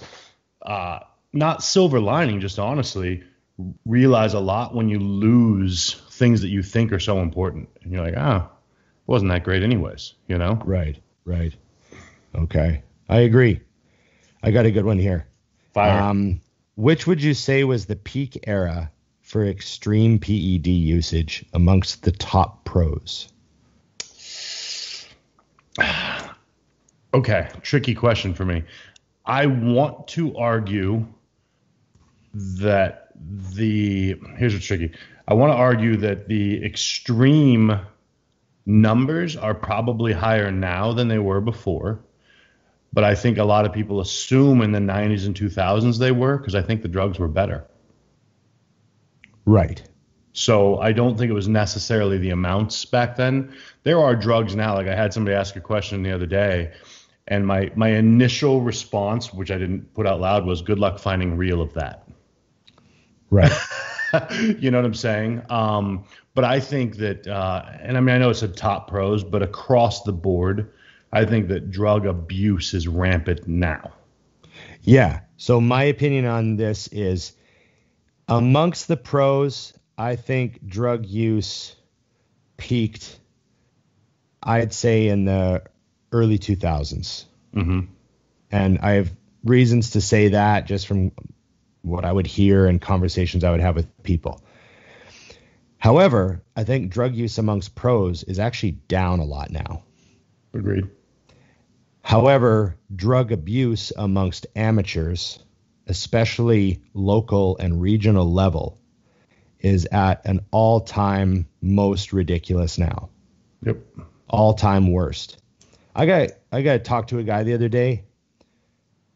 not silver lining, just honestly, realize a lot when you lose things that you think are so important. And you're like, wasn't that great anyways, Right. Okay. I agree. I got a good one here. Fire. Which would you say was the peak era for extreme PED usage amongst the top pros? Okay. Tricky question for me. I want to argue that here's what's tricky. I want to argue that the extreme numbers are probably higher now than they were before. But I think a lot of people assume in the 90s and 2000s they were, because I think the drugs were better. Right. So I don't think it was necessarily the amounts back then. There are drugs now. Like I had somebody ask a question the other day, and my initial response, which I didn't put out loud, was good luck finding real of that. Right. You know what I'm saying? But I think that, and I mean, I know it's a top pros, but across the board, I think that drug abuse is rampant now. Yeah. So my opinion on this is, amongst the pros, I think drug use peaked, I'd say, in the early 2000s. Mm-hmm. And I have reasons to say that just from what I would hear and conversations I would have with people. However, I think drug use amongst pros is actually down a lot now. Agreed. However, drug abuse amongst amateurs, especially local and regional level, is at an all-time most ridiculous now. Yep. All-time worst. I got talked to a guy the other day.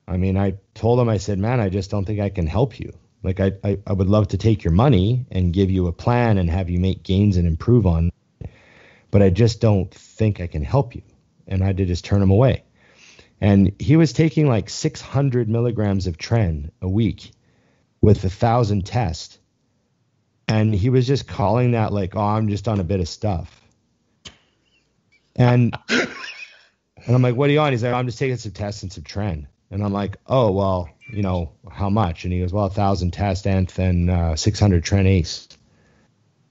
I mean, I told him, I said, man, I just don't think I can help you. Like, I would love to take your money and give you a plan and have you make gains and improve on it, but I just don't think I can help you. And I had to just turn him away. And he was taking like 600 milligrams of Tren a week with 1,000 tests. And he was just calling that like, oh, I'm just on a bit of stuff. And I'm like, what are you on? He's like, I'm just taking some tests and some Tren. And I'm like, oh, well, you know, how much? And he goes, well, 1,000 test and then 600 Tren Ace.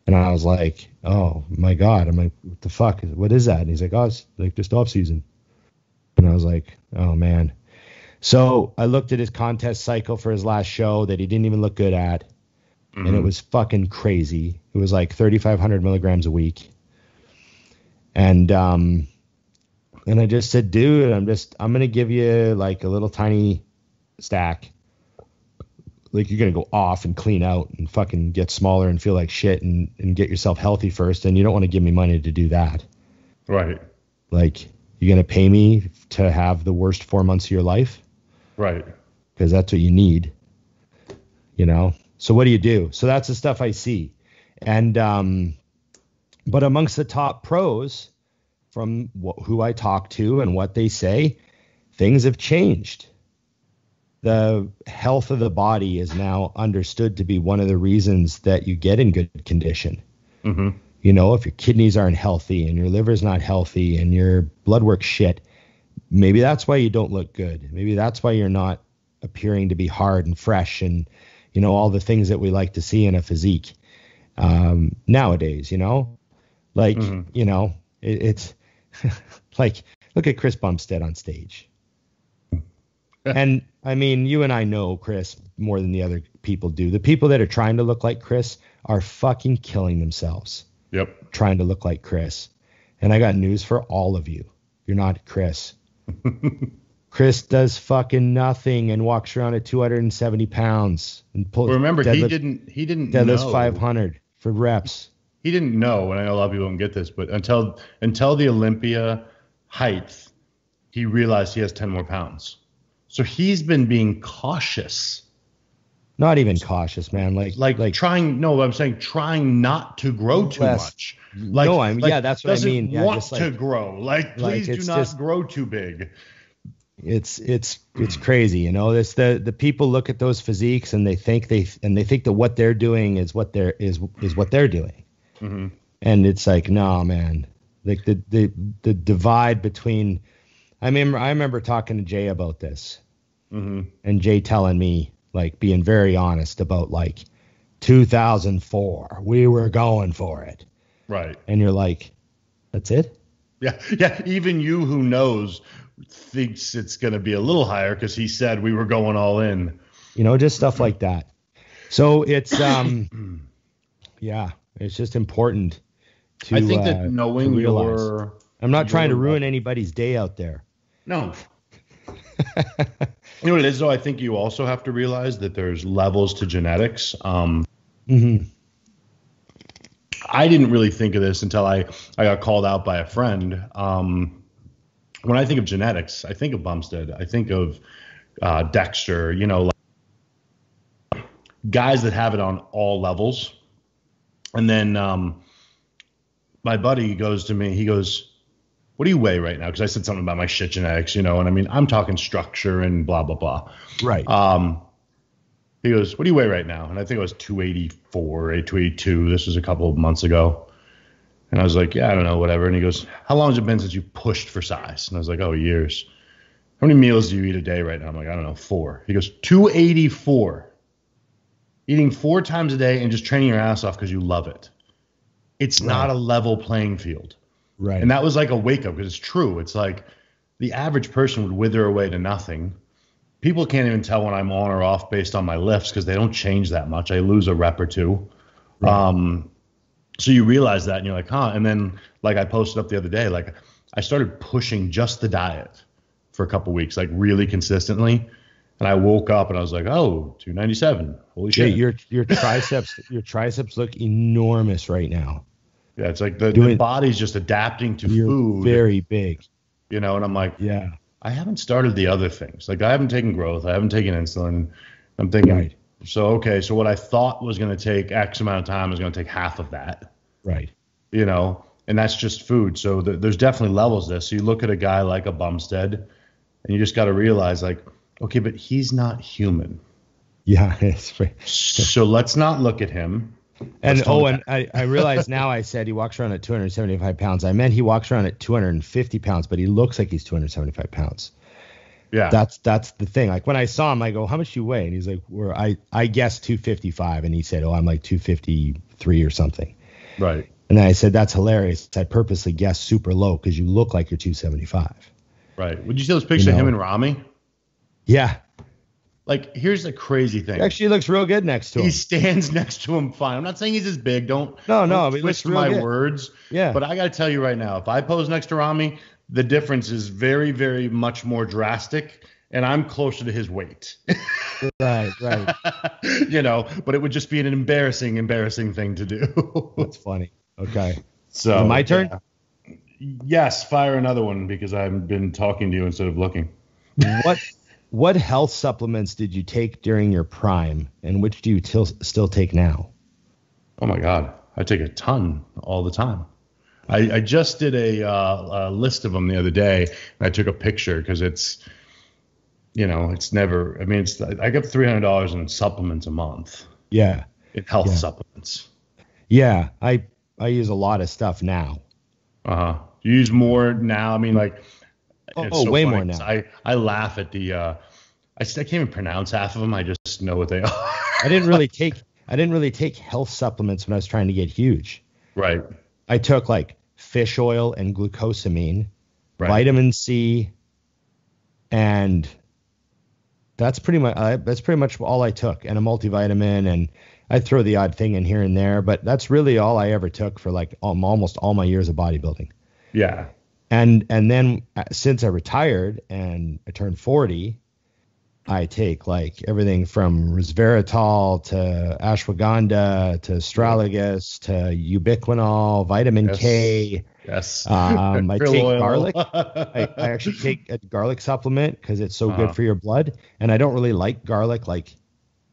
And I was like, oh my God. I'm like, what the fuck? What is that? And he's like, oh, it's like just off season. And I was like, oh man. So I looked at his contest cycle for his last show that he didn't even look good at. Mm-hmm. And it was fucking crazy. It was like 3,500 milligrams a week. And I just said, dude, I'm going to give you like a little tiny stack. Like you're going to go off and clean out and fucking get smaller and feel like shit and get yourself healthy first. And you don't want to give me money to do that. Right. Like, you're going to pay me to have the worst 4 months of your life? Right. Because that's what you need, you know? So what do you do? So that's the stuff I see. And, but amongst the top pros from who I talk to and what they say, things have changed. The health of the body is now understood to be one of the reasons that you get in good condition. Mm-hmm. You know, if your kidneys aren't healthy and your liver's not healthy and your blood work's shit, maybe that's why you don't look good. Maybe that's why you're not appearing to be hard and fresh and, you know, all the things that we like to see in a physique nowadays, you know? Like, you know, it's like, look at Chris Bumstead on stage. And, I mean, you and I know Chris more than the other people do. The people that are trying to look like Chris are fucking killing themselves. Yep. Trying to look like Chris. And I got news for all of you. You're not Chris. Chris does fucking nothing and walks around at 270 pounds and pulls. Remember, he didn't deadlifts know 500 for reps. He didn't know, and I know a lot of people don't get this, but until the Olympia height, he realized he has 10 more pounds. So he's been being cautious. Not even cautious, man. Like trying. No, I'm saying trying not to grow too much. Like, no, yeah, that's what I mean. Yeah, want to grow. Like, please do not grow too big. It's crazy, you know. This the people look at those physiques and they think that what they're doing is what they're doing, mm-hmm. And it's like, no, man. Like the divide between. I remember talking to Jay about this, mm-hmm. and Jay telling me, like, being very honest about, like, 2004, we were going for it. Right. And you're like, that's it? Yeah. Even you who knows thinks it's going to be a little higher because he said we were going all in. You know, just stuff like that. So it's, yeah, it's just important to, I think that knowing your... I'm not trying to ruin anybody's day out there. No. You know what it is, though? I think you also have to realize that there's levels to genetics. Mm-hmm. I didn't really think of this until I got called out by a friend. When I think of genetics, I think of Bumstead. I think of Dexter, like guys that have it on all levels. And then my buddy goes to me, he goes, what do you weigh right now? Because I said something about my shit genetics, and I mean, I'm talking structure and blah, blah, blah. Right. He goes, what do you weigh right now? And I think it was 284, 282. This was a couple of months ago. And I was like, yeah, I don't know, whatever. And he goes, how long has it been since you pushed for size? And I was like, oh, years. How many meals do you eat a day right now? I'm like, I don't know, 4. He goes, 284. Eating 4 times a day and just training your ass off because you love it. It's not a level playing field. Right. And that was like a wake up, because it's true. It's like the average person would wither away to nothing. People can't even tell when I'm on or off based on my lifts because they don't change that much. I lose a rep or two. Right. So you realize that and you're like, huh? And then like I posted up the other day, like I started pushing just the diet for a couple weeks, like really consistently. And I woke up and I was like, oh, 297. Holy shit. Your triceps look enormous right now. Yeah, it's like the body's just adapting to food. Very big. And I'm like, yeah. I haven't started the other things. Like I haven't taken growth. I haven't taken insulin. I'm thinking, right. So what I thought was going to take X amount of time is going to take half of that. Right. And that's just food. So there's definitely levels to this. So you look at a guy like a Bumstead and you just got to realize like, okay, but he's not human. Yeah. It's right. So let's not look at him. And I realize now I said he walks around at 275 pounds. I meant he walks around at 250 pounds, but he looks like he's 275 pounds. Yeah. That's the thing. Like when I saw him, I go, how much do you weigh? And he's like, I guess 255. And he said, oh, I'm like 253 or something. Right. And then I said, that's hilarious. I purposely guessed super low because you look like you're 275. Right. Would you see those pictures of him and Rami? Yeah. Like, here's the crazy thing. He actually looks real good next to him. He stands next to him fine. I'm not saying he's as big. Don't twist my words. Yeah. But I got to tell you right now, if I pose next to Rami, the difference is very, very much more drastic, and I'm closer to his weight. Right. But it would just be an embarrassing thing to do. That's funny. Okay. So my turn? Yeah. Yes, fire another one because I've been talking to you instead of looking. What health supplements did you take during your prime, and which do you still take now? Oh my God, I take a ton all the time. I just did a list of them the other day, and I took a picture because it's never. I mean, I get $300 in supplements a month. Yeah, in health supplements. Yeah, I use a lot of stuff now. You use more now. I mean, like. Way more now. I laugh at the I can't even pronounce half of them. I just know what they are. I didn't really take health supplements when I was trying to get huge. Right. I took like fish oil and glucosamine, vitamin C, and that's pretty much all I took, and a multivitamin, and I'd throw the odd thing in here and there, but that's really all I ever took for like almost all my years of bodybuilding. Yeah. And then since I retired and I turned 40, I take like everything from resveratrol to ashwagandha to astragalus to ubiquinol, vitamin K. Yes. I take garlic. I actually take a garlic supplement because it's so good for your blood. And I don't really like garlic, like,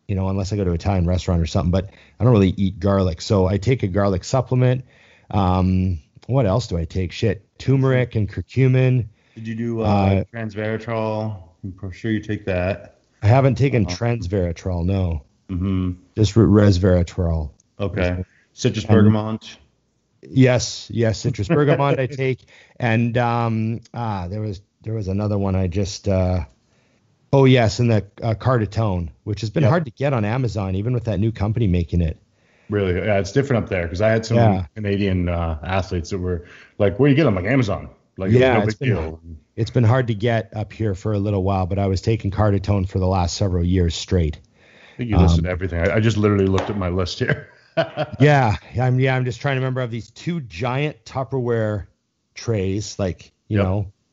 unless I go to an Italian restaurant or something, but I don't really eat garlic. So I take a garlic supplement. What else do I take? Turmeric and curcumin. Did you do transveratrol? I'm sure you take that. I haven't taken transveratrol, no. Mm-hmm. Just resveratrol. Okay. Citrus bergamot. Yes, citrus bergamot I take. And there was another one I just and the Cardatone, which has been hard to get on Amazon, even with that new company making it. Really? Yeah, it's different up there because I had some Canadian athletes that were like, where do you get them? Like Amazon. Like, no big deal. It's been hard to get up here for a little while, but I was taking Cardatone for the last several years straight. I think you listed everything. I just literally looked at my list here. I'm just trying to remember of these 2 giant Tupperware trays, like,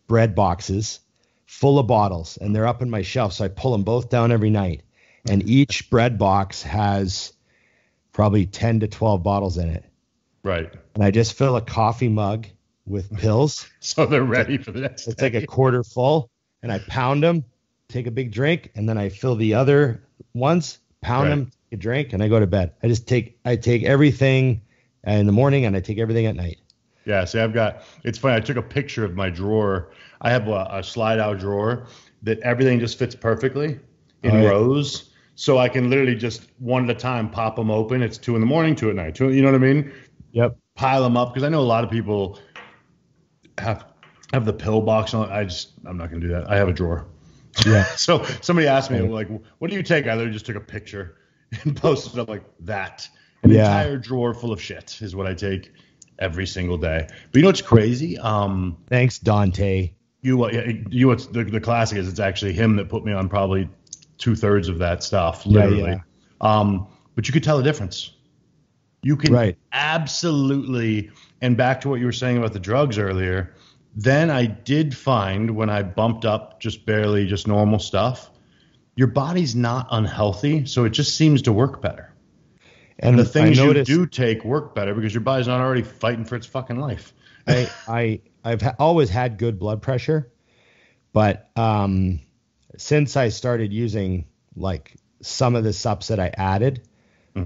bread boxes full of bottles, and they're up in my shelf. So I pull them both down every night, and each bread box has probably 10 to 12 bottles in it. Right. And I just fill a coffee mug with pills. So they're ready for the next It's day. like a quarter full, and I pound them, take a big drink, and then I fill the other ones, pound them, take a drink, and I go to bed. I take everything in the morning, and I take everything at night. Yeah, see, it's funny. I took a picture of my drawer. I have a slide out drawer that everything just fits perfectly in rows. So I can literally just one at a time pop them open. It's 2 a.m, 2 at night. 2, you know what I mean? Yep. Pile them up because I know a lot of people have the pill box on. I'm not going to do that. I have a drawer. Yeah. So somebody asked me, like, what do you take? I literally just took a picture and posted up like that. An entire drawer full of shit is what I take every single day. But you know what's crazy? Thanks, Dante. What's the classic is it's actually him that put me on probably 2/3 of that stuff, literally. Yeah. But you could tell the difference. You can absolutely, and back to what you were saying about the drugs earlier, then I did find when I bumped up just barely just normal stuff, your body's not unhealthy, so it just seems to work better. And the things you do take work better because your body's not already fighting for its fucking life. I've always had good blood pressure, but since I started using like some of the subs that I added,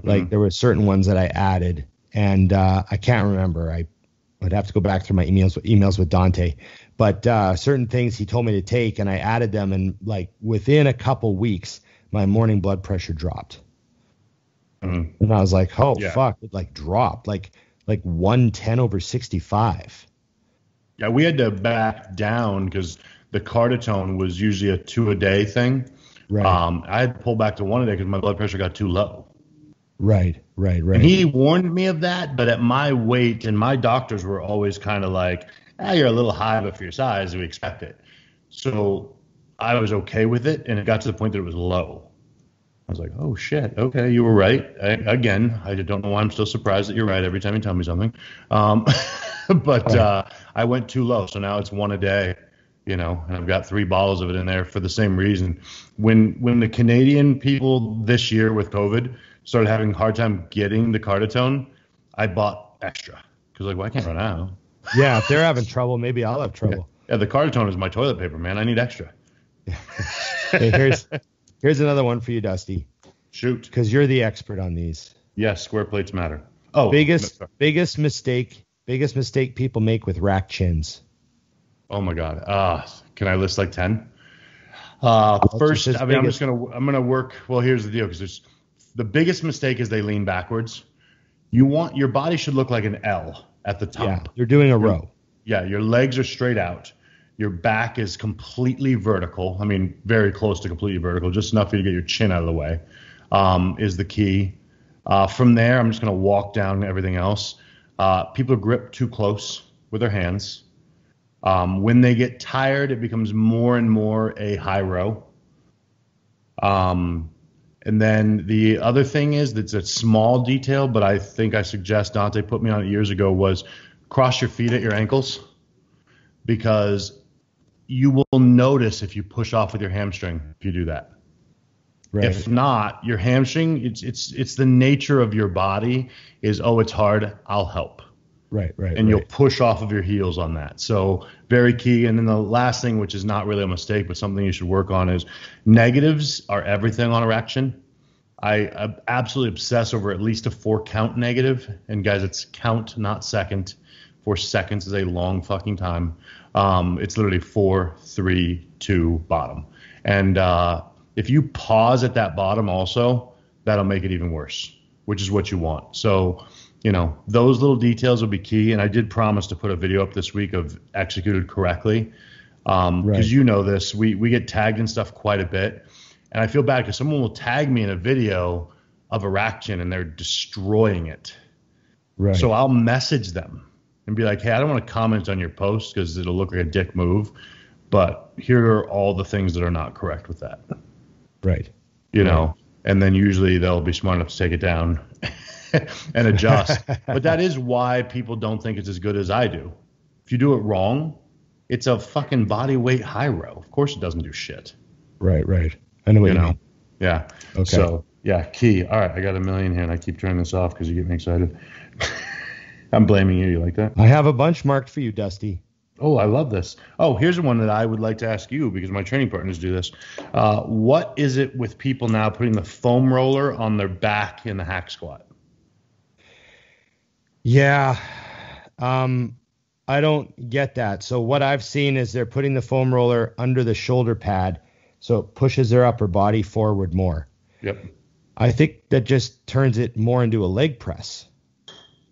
like there were certain ones that I added, and I can't remember. I would have to go back through my emails with Dante, but certain things he told me to take, and I added them, and like within a couple weeks, my morning blood pressure dropped. And I was like, oh, fuck, it like dropped like 110/65. Yeah, we had to back down because the Cartitone was usually a 2 a day thing. Right. I had to pull back to 1 a day because my blood pressure got too low. Right. And he warned me of that, but at my weight, and my doctors were always kind of like, you're a little high, but for your size, we expect it. So I was okay with it, and it got to the point that it was low. I was like, oh, shit, okay, you were right. I don't know why I'm still surprised that you're right every time you tell me something. But I went too low, so now it's 1 a day, and I've got 3 bottles of it in there for the same reason. When the Canadian people this year with COVID started having a hard time getting the Cartitone, I bought extra because like, well, I can't run out. Yeah, if they're having trouble, maybe I'll have trouble. Yeah, the Cartitone is my toilet paper, man. I need extra. Hey, here's another one for you, Dusty. Shoot. Because you're the expert on these. Yes, square plates matter. Oh, biggest mistake people make with rack chins. Oh my God. Can I list like 10? First, I'm gonna work. Well, here's the deal, because the biggest mistake is they lean backwards. Your body should look like an L at the top. Yeah, you're doing a row. Yeah, your legs are straight out. Your back is completely vertical. I mean, very close to completely vertical, just enough for you to get your chin out of the way, is the key. From there, I'm just going to walk down everything else. People grip too close with their hands. When they get tired, it becomes more and more a high row. And then the other thing is, that's a small detail, but I think I suggest Dante put me on it years ago, was cross your feet at your ankles, because you will notice if you push off with your hamstring if you do that. Right. If not, your hamstring, it's the nature of your body is, it's hard, I'll help. Right. And you'll push off of your heels on that. So very key. And then the last thing, which is not really a mistake, but something you should work on, is negatives are everything on erection. I absolutely obsess over at least a 4 count negative. And guys, it's count, not second. 4 seconds is a long fucking time. It's literally 4, 3, 2, bottom. And if you pause at that bottom also, that'll make it even worse, which is what you want. So, those little details will be key. And I did promise to put a video up this week of executed correctly. Because you know this, we get tagged and stuff quite a bit. And I feel bad because someone will tag me in a video of a rack chin and they're destroying it. Right. So I'll message them and be like, hey, I don't want to comment on your post because it'll look like a dick move, but here are all the things that are not correct with that. Right. And then usually they'll be smart enough to take it down and adjust. But that is why people don't think it's as good as I do. If you do it wrong, it's a fucking body weight high row. Of course it doesn't do shit. Right. I know what you mean. Yeah. Okay. So, yeah, key. All right, I got a million here, and I keep turning this off because you get me excited. I'm blaming you. You like that? I have a bunch marked for you, Dusty. Oh, I love this. Oh, here's one that I would like to ask you because my training partners do this. What is it with people now putting the foam roller on their back in the hack squat? Yeah. I don't get that. So what I've seen is they're putting the foam roller under the shoulder pad, so it pushes their upper body forward more. Yep. I think that just turns it more into a leg press.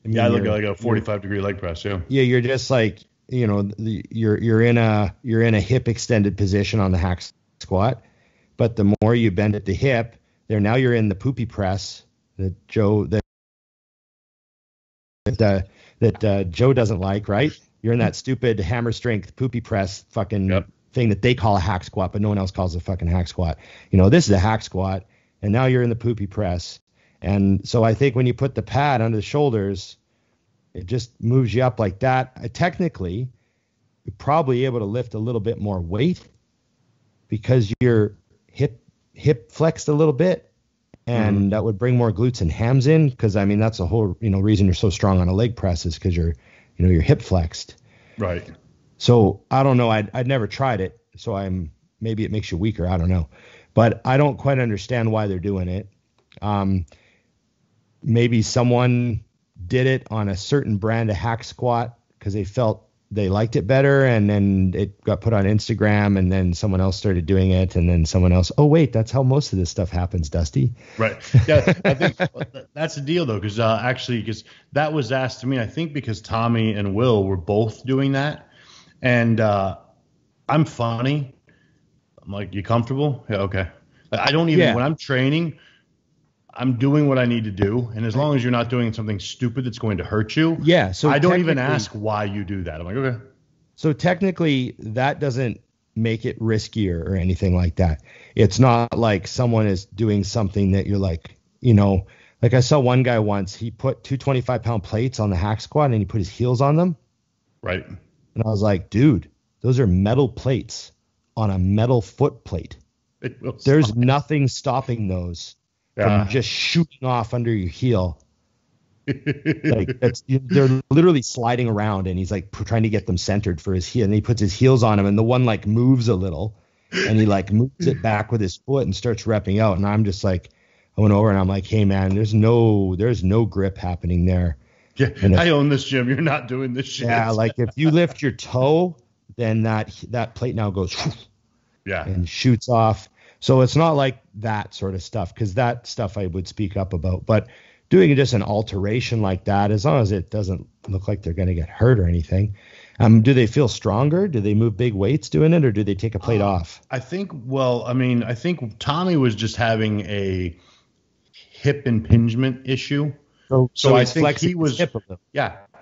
I look at like a 45-degree leg press. Yeah. Yeah, you're just like, you're in a hip extended position on the hack squat, but the more you bend at the hip, now you're in the poopy press that Joe doesn't like, right? You're in that stupid hammer strength poopy press fucking thing that they call a hack squat, but no one else calls a fucking hack squat. This is a hack squat, and now you're in the poopy press. And so I think when you put the pad under the shoulders, it just moves you up like that. Technically, you're probably able to lift a little bit more weight because your hip flexed a little bit, and that would bring more glutes and hams in. Because I mean, that's the whole reason you're so strong on a leg press is because you're hip flexed. Right. So I don't know. I'd never tried it, so maybe it makes you weaker. I don't know, but I don't quite understand why they're doing it. Maybe someone did it on a certain brand of hack squat because they felt they liked it better, and then it got put on Instagram, and then someone else started doing it, and then someone else. Oh wait, that's how most of this stuff happens, Dusty. Right. Yeah, I think that's the deal though, because that was asked to me. I think because Tommy and Will were both doing that, and I'm funny. I'm like, you comfortable? Yeah, okay. I don't even when I'm training, I'm doing what I need to do, and as long as you're not doing something stupid that's going to hurt you, so I don't even ask why you do that. I'm like, okay. So technically, that doesn't make it riskier or anything like that. It's not like someone is doing something that you're like, like I saw one guy once. He put 2 25-pound plates on the hack squat, and he put his heels on them. Right. And I was like, dude, those are metal plates on a metal foot plate. There's nothing stopping those from just shooting off under your heel. Like they're literally sliding around, and he's like trying to get them centered for his heel, and he puts his heels on them, and the one like moves a little, and he like moves it back with his foot and starts repping out. And I'm just like, I went over and I'm like, hey man, there's no grip happening there. Yeah, I own this gym. You're not doing this shit. Yeah, like if you lift your toe, then that plate now goes and shoots off. So it's not like that sort of stuff, because that stuff I would speak up about. But doing just an alteration like that, as long as it doesn't look like they're going to get hurt or anything. Do they feel stronger? Do they move big weights doing it, or do they take a plate off? I think Tommy was just having a hip impingement issue. So I think he was,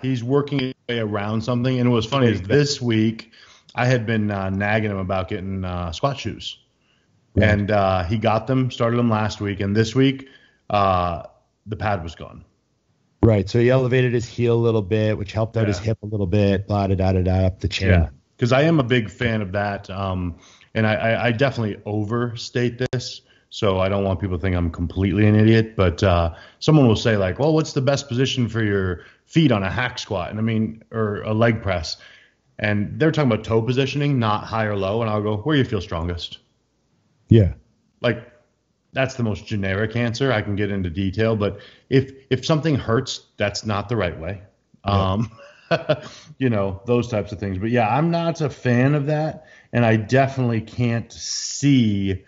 he's working his way around something. And it was funny is this week I had been nagging him about getting squat shoes. Right. And he got them, started them last week. And this week the pad was gone. Right. So he elevated his heel a little bit, which helped out his hip a little bit, up the chin. Yeah. Because I am a big fan of that. And I definitely overstate this. So I don't want people to think I'm completely an idiot, but someone will say like, well, what's the best position for your feet on a hack squat? And or a leg press. And they're talking about toe positioning, not high or low. And I'll go, where you feel strongest. Yeah. Like that's the most generic answer. I can get into detail, but if something hurts, that's not the right way. Those types of things. But yeah, I'm not a fan of that. And I definitely can't see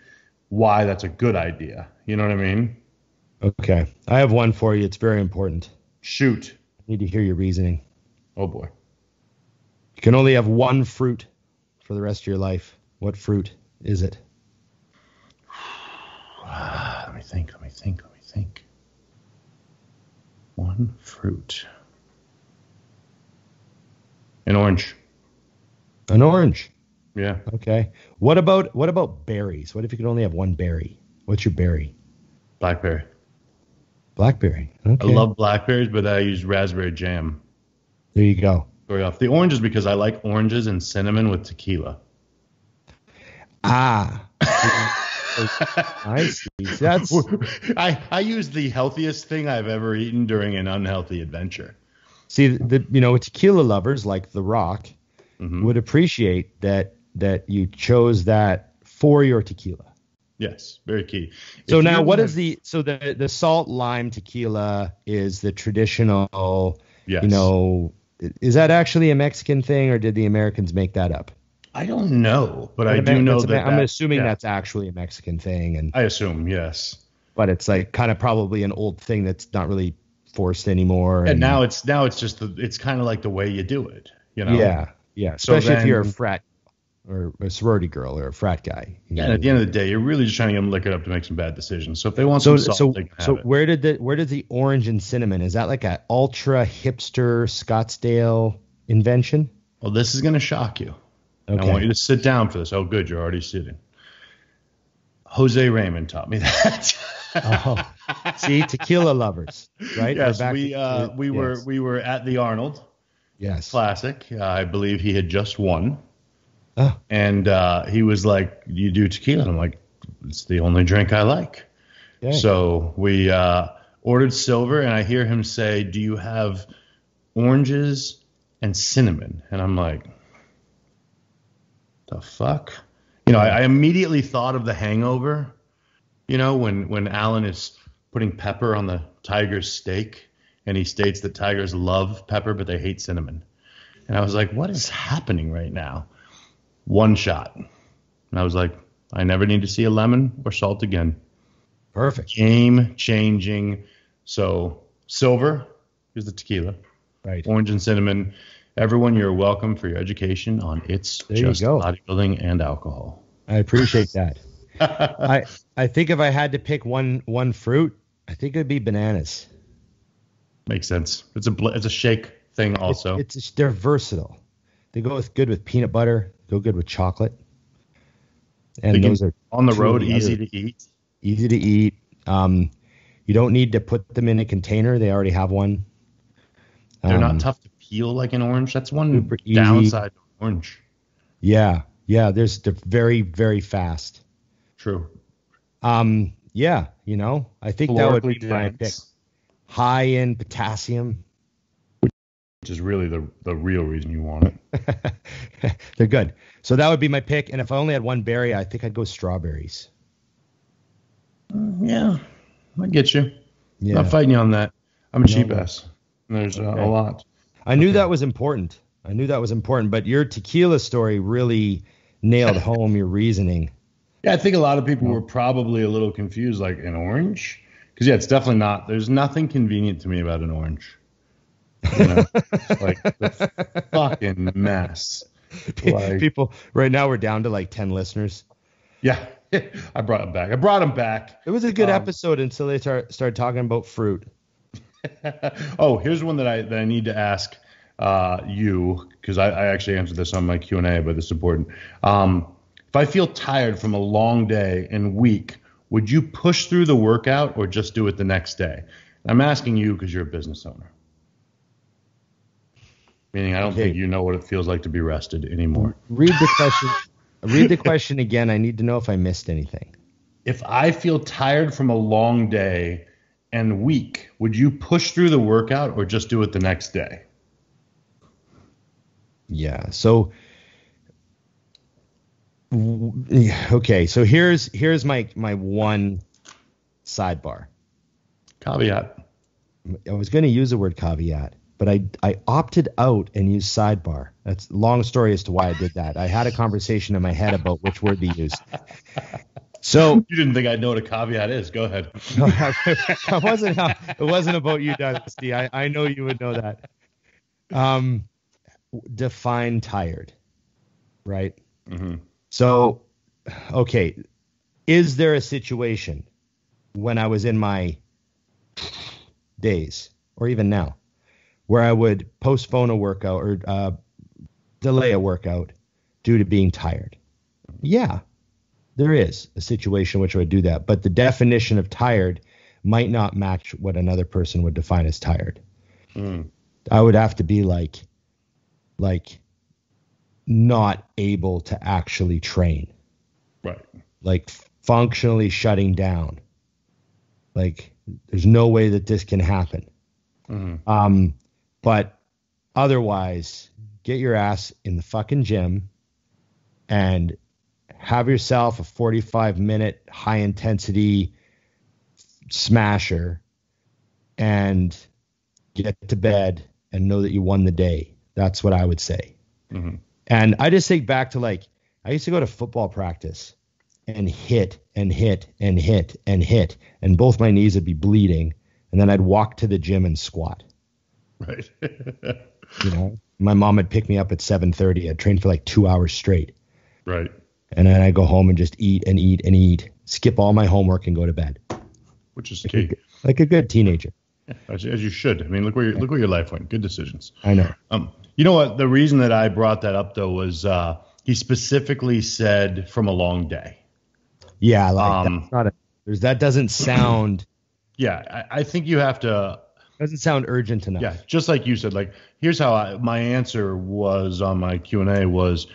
why that's a good idea. You know what I mean? Okay. I have one for you. It's very important. Shoot. I need to hear your reasoning. Oh, boy. You can only have one fruit for the rest of your life. What fruit is it? Let me think. One fruit. An orange. An orange. Yeah. Okay. What about berries? What if you could only have one berry? What's your berry? Blackberry. Blackberry. Okay. I love blackberries, but I use raspberry jam. There you go. Very off. The orange is because I like oranges and cinnamon with tequila. Ah. I see. I use the healthiest thing I've ever eaten during an unhealthy adventure. See, tequila lovers like The Rock would appreciate that you chose that for your tequila. Yes, very key. So now, what is the salt lime tequila is the traditional? Yes. You know, is that actually a Mexican thing, or did the Americans make that up? I don't know, but I do know that I'm assuming that's actually a Mexican thing, and I assume yes. But it's like kind of probably an old thing that's not really forced anymore. And now it's just it's kind of like the way you do it, you know? Yeah. Especially if you're a frat or a sorority girl or a frat guy. Yeah. And at the end of the day, you're really just trying to get them liquored up to make some bad decisions. So if they want some salt, they can have it. Where does the orange and cinnamon? Is that like an ultra hipster Scottsdale invention? Well, this is going to shock you. Okay. I want you to sit down for this. Oh, good, you're already sitting. Jose Raymond taught me that. Oh, see, tequila lovers, right? Yes, we were at the Arnold. Yes. Classic. I believe he had just won. Oh. And he was like, "You do tequila?" And I'm like, "It's the only drink I like." Okay. So we ordered silver, and I hear him say, "Do you have oranges and cinnamon?" And I'm like, "The fuck?" You know, I immediately thought of The Hangover. You know, when Alan is putting pepper on the tiger's steak, and he states that tigers love pepper, but they hate cinnamon. And I was like, what is happening right now? One shot. And I was like, I never need to see a lemon or salt again. Perfect. Game changing. So silver is the tequila. Right. Orange and cinnamon. Everyone, you're welcome for your education on It's Just Bodybuilding and Alcohol. I appreciate that. I think if I had to pick one fruit, I think it would be bananas. Makes sense. It's a shake thing also. They're versatile. They go good with peanut butter. Go good with chocolate. And those are on the road, easy to eat. Easy to eat. You don't need to put them in a container. They already have one. They're not tough to peel like an orange. That's one downside of orange. Yeah. They're very, very fast. True. Yeah. You know, I think that would be my pick. High in potassium, which is really the real reason you want it. They're good. So that would be my pick. And if I only had one berry, I think I'd go strawberries. Yeah, I get you. Yeah. Not fighting you on that. I'm a cheap ass. There's a lot. I knew that was important. But your tequila story really nailed home your reasoning. Yeah, I think a lot of people were probably a little confused, like an orange. Because, it's definitely not. There's nothing convenient to me about an orange. You know? Like the fucking mess. Like, people, right now we're down to like 10 listeners. Yeah, I brought them back. It was a good episode until they started talking about fruit. Oh, here's one that I need to ask you, because I actually answered this on my Q&A, but it's important. If I feel tired from a long day and week, would you push through the workout or just do it the next day? I'm asking you because you're a business owner. Meaning I don't think you know what it feels like to be rested anymore. Read the question again. I need to know if I missed anything. If I feel tired from a long day and week, would you push through the workout or just do it the next day? Yeah. So okay, so here's my one sidebar. Caveat. I was going to use the word caveat, but I opted out and used sidebar. That's a long story as to why I did that. I had a conversation in my head about which word to use. So you didn't think I'd know what a caveat is. Go ahead. No, it wasn't about you, Dusty. I know you would know that. Define tired, right? Mm-hmm. So, okay, is there a situation when I was in my days, or even now, where I would postpone a workout or delay a workout due to being tired? Yeah, there is a situation in which I would do that, but the definition of tired might not match what another person would define as tired. I would have to be like not able to actually train. Right. Like functionally shutting down. Like there's no way that this can happen. Mm-hmm. But Otherwise, get your ass in the fucking gym and have yourself a 45-minute high-intensity smasher and get to bed and know that you won the day. That's what I would say. Mm-hmm. And I just think back to, like, I used to go to football practice and hit and hit and hit and hit, and both my knees would be bleeding, and then I'd walk to the gym and squat. Right. My mom would pick me up at 7:30. I'd train for like 2 hours straight. Right. And then I'd go home and just eat and eat and eat, skip all my homework and go to bed. Which is key. Like a good teenager. As you should. I mean, look where your life went. Good decisions. I know. You know what? The reason that I brought that up, though, was he specifically said from a long day. Yeah, like that doesn't sound. Yeah, I think you have to. Doesn't sound urgent enough. Yeah, just like you said. Like, here's how my answer was on my Q&A was,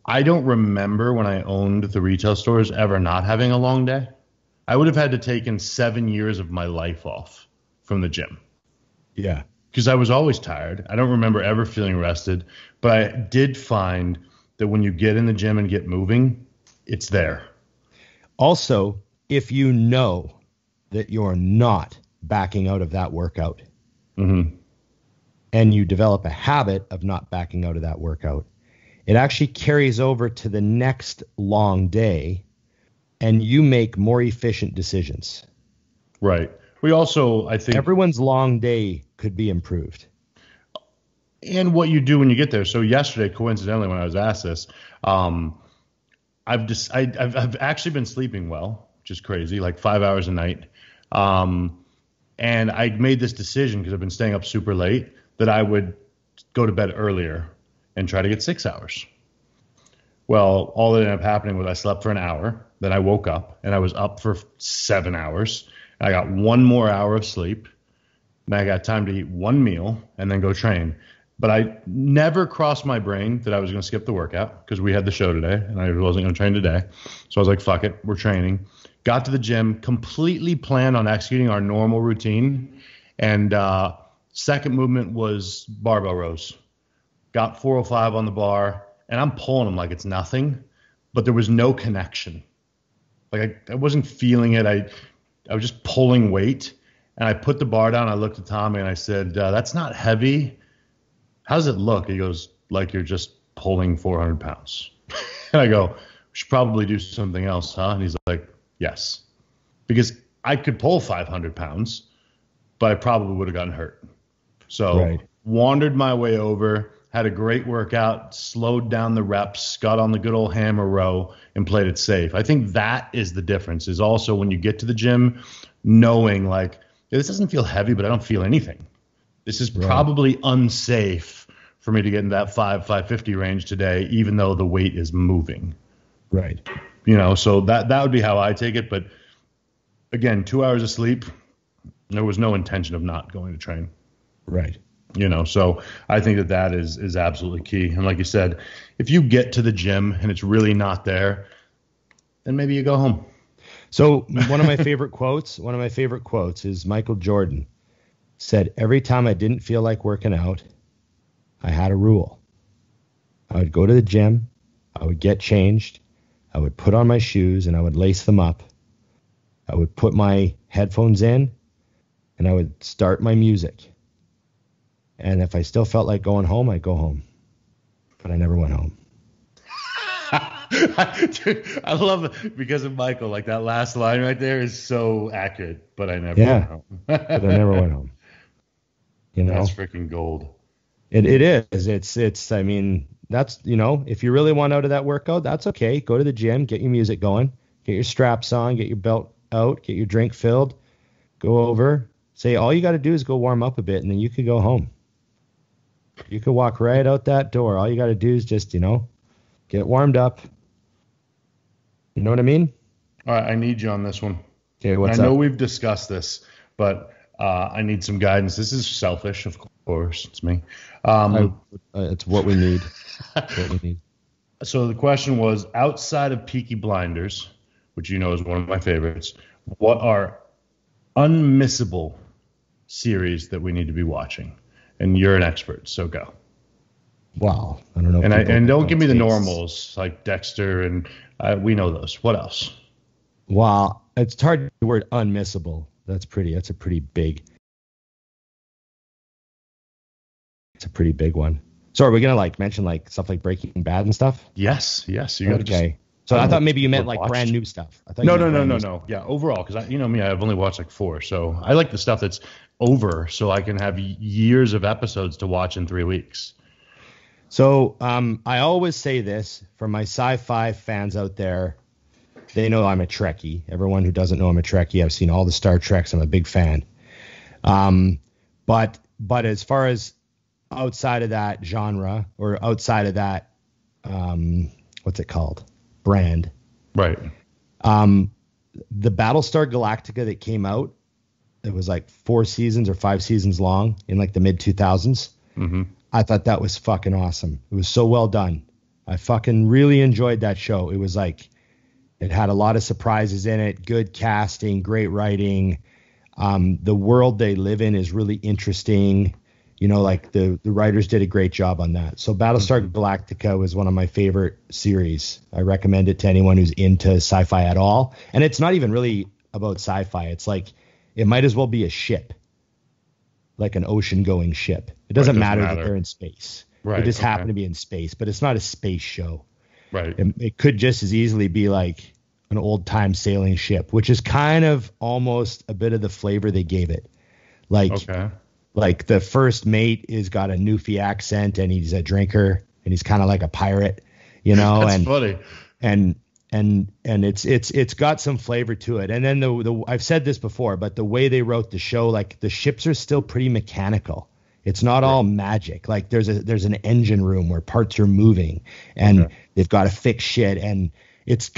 I don't remember when I owned the retail stores ever not having a long day. I would have had to taken 7 years of my life off from the gym. Yeah. Because I was always tired. I don't remember ever feeling rested. But I did find that when you get in the gym and get moving, it's there. Also, if you know that you're not backing out of that workout, mm-hmm. and you develop a habit of not backing out of that workout, it actually carries over to the next long day, and you make more efficient decisions. Right. We also, I think, everyone's long day could be improved. And what you do when you get there. So yesterday, coincidentally, when I was asked this, I've actually been sleeping well, which is crazy, like 5 hours a night. And I made this decision because I've been staying up super late that I would go to bed earlier and try to get 6 hours. Well, all that ended up happening was I slept for an hour, then I woke up and I was up for 7 hours. I got 1 more hour of sleep, and I got time to eat 1 meal and then go train. But I never crossed my brain that I was going to skip the workout because we had the show today and I wasn't going to train today. So I was like, fuck it, we're training. Got to the gym, completely planned on executing our normal routine. And second movement was barbell rows. Got 405 on the bar, and I'm pulling them like it's nothing, but there was no connection. Like I wasn't feeling it. I was just pulling weight, and I put the bar down. I looked at Tommy and I said, that's not heavy. How does it look? He goes, like you're just pulling 400 pounds. And I go, we should probably do something else, huh? And he's like, yes. Because I could pull 500 pounds, but I probably would have gotten hurt. So wandered my way over, had a great workout, slowed down the reps, got on the good old hammer row, and played it safe. I think that is the difference, is also when you get to the gym, knowing like, this doesn't feel heavy, but I don't feel anything. This is probably unsafe for me to get in that 550 range today, even though the weight is moving. Right. So that would be how I take it. But again, 2 hours of sleep, there was no intention of not going to train. Right. So I think that is absolutely key. And like you said, if you get to the gym and it's really not there, then maybe you go home. So one of my favorite quotes is Michael Jordan said, every time I didn't feel like working out, I had a rule. I would go to the gym, I would get changed, I would put on my shoes and I would lace them up. I would put my headphones in and I would start my music. And if I still felt like going home, I'd go home. But I never went home. Dude, I love it because of Michael. Like that last line right there is so accurate. But I never went home. But I never went home. That's freaking gold. It is. It's. I mean, that's if you really want out of that workout, that's okay. Go to the gym, get your music going, get your straps on, get your belt out, get your drink filled, go over. Say all you got to do is go warm up a bit, and then you could go home. You could walk right out that door. All you got to do is just get warmed up. You know what I mean? All right, I need you on this one. Okay, what's up? I know up? we've discussed this, but I need some guidance. This is selfish, of course. It's me. It's what we need. So the question was, outside of Peaky Blinders, which is one of my favorites, what are unmissable series that we need to be watching? and you're an expert, so go. Wow, I don't know. And don't give me the normals like Dexter and we know those. What else? Wow, it's hard. The word unmissable. That's a pretty big. It's a pretty big one. So are we gonna like mention like stuff like Breaking Bad and stuff? Yes. You gotta okay. So I thought maybe you meant like brand new stuff. I thought No. Yeah, overall, because you know me, I've only watched like 4, so I like the stuff that's over, so I can have years of episodes to watch in 3 weeks. So I always say this for my sci-fi fans out there. They know I'm a Trekkie. Everyone who doesn't know I'm a Trekkie, I've seen all the Star Treks. I'm a big fan. But as far as outside of that genre or outside of that, what's it called? Brand. Right. The Battlestar Galactica that came out, it was like 4 seasons or 5 seasons long in like the mid 2000s. Mm-hmm. I thought that was fucking awesome. It was so well done. I fucking really enjoyed that show. It was like, it had a lot of surprises in it, good casting, great writing. The world they live in is really interesting. You know, like the writers did a great job on that. So Battlestar Galactica was one of my favorite series. I recommend it to anyone who's into sci-fi at all. And it's not even really about sci-fi. It's like, it might as well be a ship, like an ocean-going ship. It doesn't matter that they're in space. Right. They just happen to be in space, but it's not a space show. Right. It could just as easily be like an old-time sailing ship, which is kind of almost a bit of the flavor they gave it. Like the first mate is got a Newfie accent and he's a drinker and he's kind of like a pirate, you know. That's funny. And it's got some flavor to it. And then the I've said this before, but the way they wrote the show, like the ships are still pretty mechanical. It's not all magic. Like there's an engine room where parts are moving and they've got to fix shit. And it's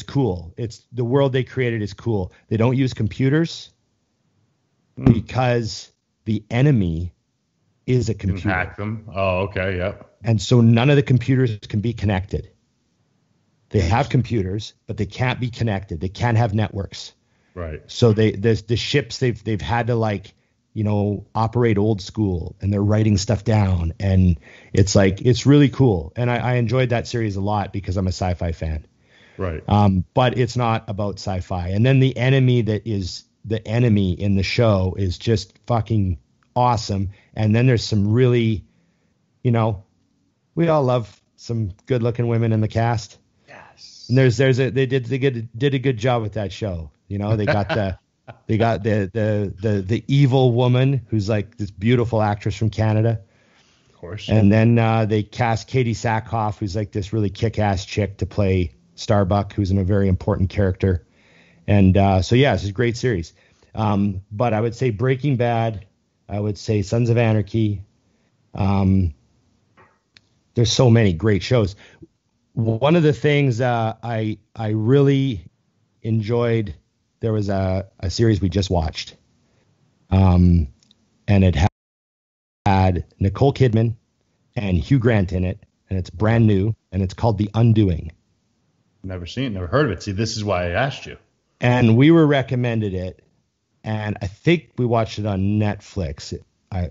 cool. It's the world they created is cool. They don't use computers because the enemy is a computer. You can hack them. Oh, okay. Yep. And so none of the computers can be connected. They have computers, but they can't be connected. They can't have networks. Right. So the ships they've had to like, you know, operate old school, and they're writing stuff down, and it's like, it's really cool. And I enjoyed that series a lot because I'm a sci-fi fan. Right. But it's not about sci-fi. And then the enemy that is the enemy in the show is just fucking awesome. And then there's some really, you know, we all love some good looking women in the cast. Yes. And they did a good job with that show. You know, they got the evil woman who's like this beautiful actress from Canada. Of course. And then they cast Katie Sackhoff, who's like this really kick-ass chick to play Starbuck, who's a very important character. And so, yeah, it's a great series. But I would say Breaking Bad. I would say Sons of Anarchy. There's so many great shows. One of the things I really enjoyed, there was a series we just watched. And it had Nicole Kidman and Hugh Grant in it. And it's brand new. And it's called The Undoing. Never seen it, never heard of it. See, this is why I asked you. And we were recommended it, and I think we watched it on Netflix. I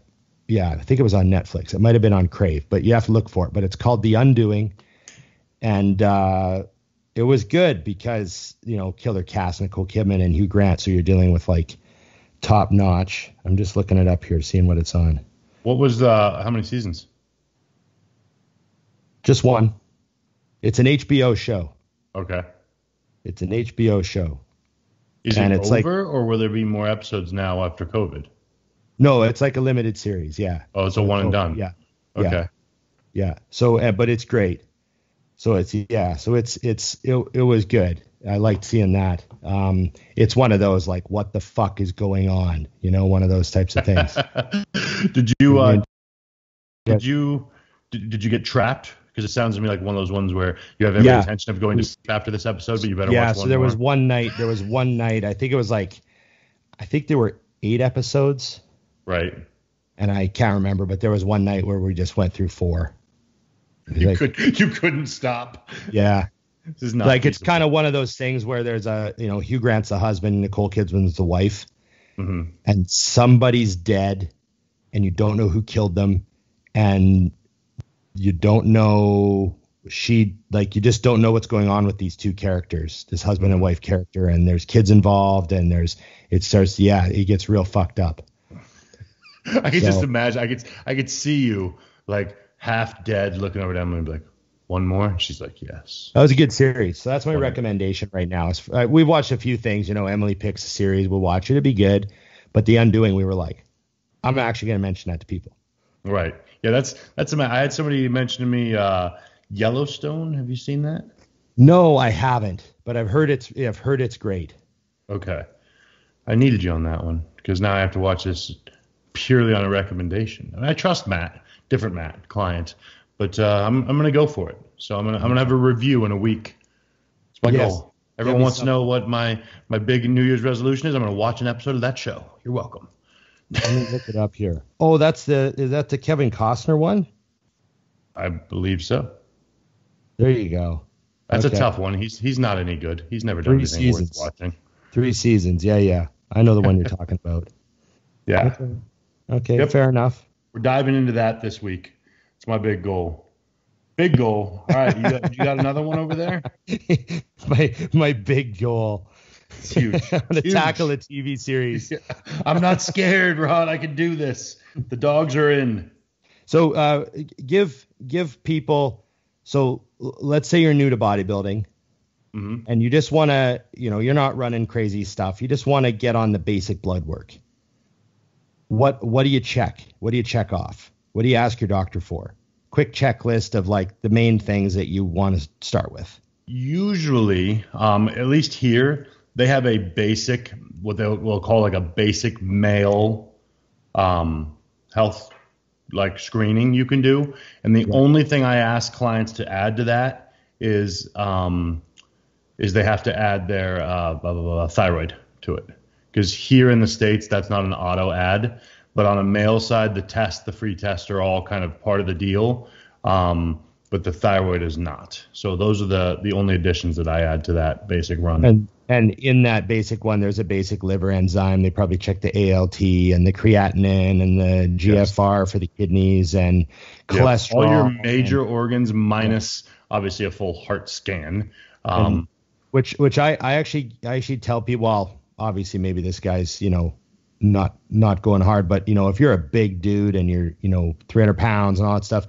think it was on Netflix. It might have been on Crave, but you have to look for it. But it's called The Undoing, and it was good because, you know, killer cast, Nicole Kidman and Hugh Grant. So you're dealing with like top notch. I'm just looking it up here, seeing what it's on. What was how many seasons? Just one. It's an HBO show. Okay. It's an HBO show. Is it over, or will there be more episodes now after COVID? No, it's like a limited series. Yeah. Oh, it's a one and done. Yeah. Okay. Yeah. So, but it's great. So it was good. I liked seeing that. It's one of those like, what the fuck is going on? You know, one of those types of things. Did you get trapped? Because it sounds to me like one of those ones where you have every intention of going to sleep after this episode, but you better watch one more. Yeah, so there was one night, I think there were 8 episodes. Right. And I can't remember, but there was one night where we just went through 4. You couldn't stop. Yeah. This is not like, feasible. It's kind of one of those things where there's Hugh Grant's the husband, Nicole Kidman's the wife, and somebody's dead, and you don't know who killed them, and you don't know you just don't know what's going on with these two characters, this husband and wife character, and there's kids involved, and it gets real fucked up. I could just imagine. I could see you like half dead, looking over at Emily and be like, "One more?" She's like, "Yes." That was a good series. So that's my recommendation right now. We've watched a few things. Emily picks a series. We'll watch it. It'll be good. But The Undoing, we were like, I'm actually going to mention that to people. Right. Yeah, that's. I had somebody mention to me Yellowstone. Have you seen that? No, I haven't. But I've heard it's great. Okay. I needed you on that one because now I have to watch this purely on a recommendation. I trust Matt, different Matt, client, but I'm going to go for it. So I'm going to have a review in a week. It's my goal. Everyone wants to know what my big New Year's resolution is. I'm going to watch an episode of that show. You're welcome. Let me look it up here. Oh, is that the Kevin Costner one? I believe so. There you go. That's a tough one. He's not any good. He's never done anything worth watching. 3 seasons. Yeah. I know the one you're talking about. Yeah. Okay. Yep. Fair enough. We're diving into that this week. It's my big goal. Big goal. All right. You got another one over there? my big goal. It's huge. I'm going to tackle a TV series. Yeah. I'm not scared, Rod. I can do this. The dogs are in. So give people. So let's say you're new to bodybuilding. Mm-hmm. And you just want to, you're not running crazy stuff. You just want to get on the basic blood work. What do you check? What do you check off? What do you ask your doctor for? Quick checklist of like the main things that you want to start with. Usually, at least here, they have a basic, what they will call like a basic male health like screening you can do. And the only thing I ask clients to add to that is they have to add their thyroid to it. Because here in the States, that's not an auto add. But on a male side, the free tests are all kind of part of the deal. But the thyroid is not. So those are the only additions that I add to that basic run. And in that basic one, there's a basic liver enzyme. They probably check the ALT and the creatinine and the GFR for the kidneys and cholesterol. All your major organs minus obviously a full heart scan. Which I actually tell people, well, obviously maybe this guy's, not going hard, but if you're a big dude and you're, 300 pounds and all that stuff,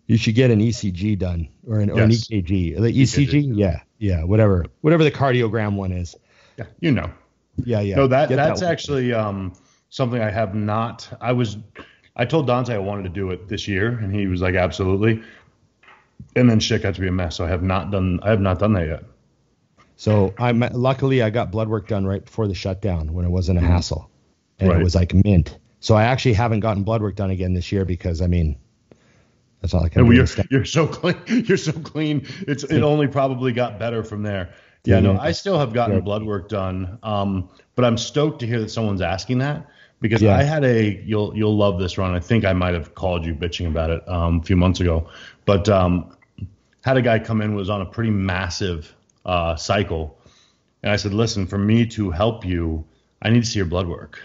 you should get an ECG done or an EKG. The ECG? Yeah, whatever the cardiogram one is. Yeah, Yeah. No, that's actually something I have not. I told Dante I wanted to do it this year, and he was like, absolutely. And then shit got to be a mess, so I have not done that yet. So luckily I got blood work done right before the shutdown when it wasn't a hassle, and it was like mint. So I actually haven't gotten blood work done again this year because that's all I can do. You're so clean. You're so clean. It only probably got better from there. Yeah, no, I still have gotten blood work done. But I'm stoked to hear that someone's asking that because I had you'll love this, Ron. I think I might have called you bitching about it a few months ago, but had a guy come in, was on a pretty massive cycle. And I said, listen, for me to help you, I need to see your blood work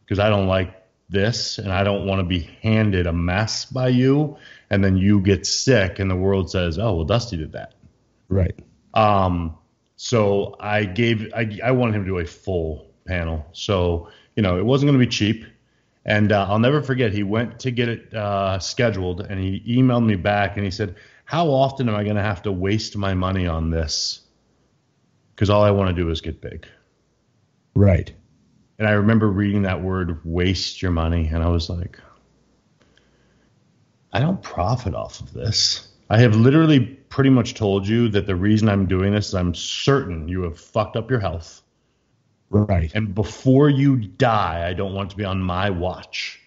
because I don't like this and I don't want to be handed a mess by you. And then you get sick and the world says, oh, well, Dusty did that. Right. So I wanted him to do a full panel. So, it wasn't going to be cheap. And I'll never forget, he went to get it scheduled and he emailed me back and he said, how often am I going to have to waste my money on this? Because all I want to do is get big. Right. And I remember reading that word, waste your money. And I was like, I don't profit off of this. I have literally pretty much told you that the reason I'm doing this is I'm certain you have fucked up your health. Right. And before you die, I don't want to be on my watch.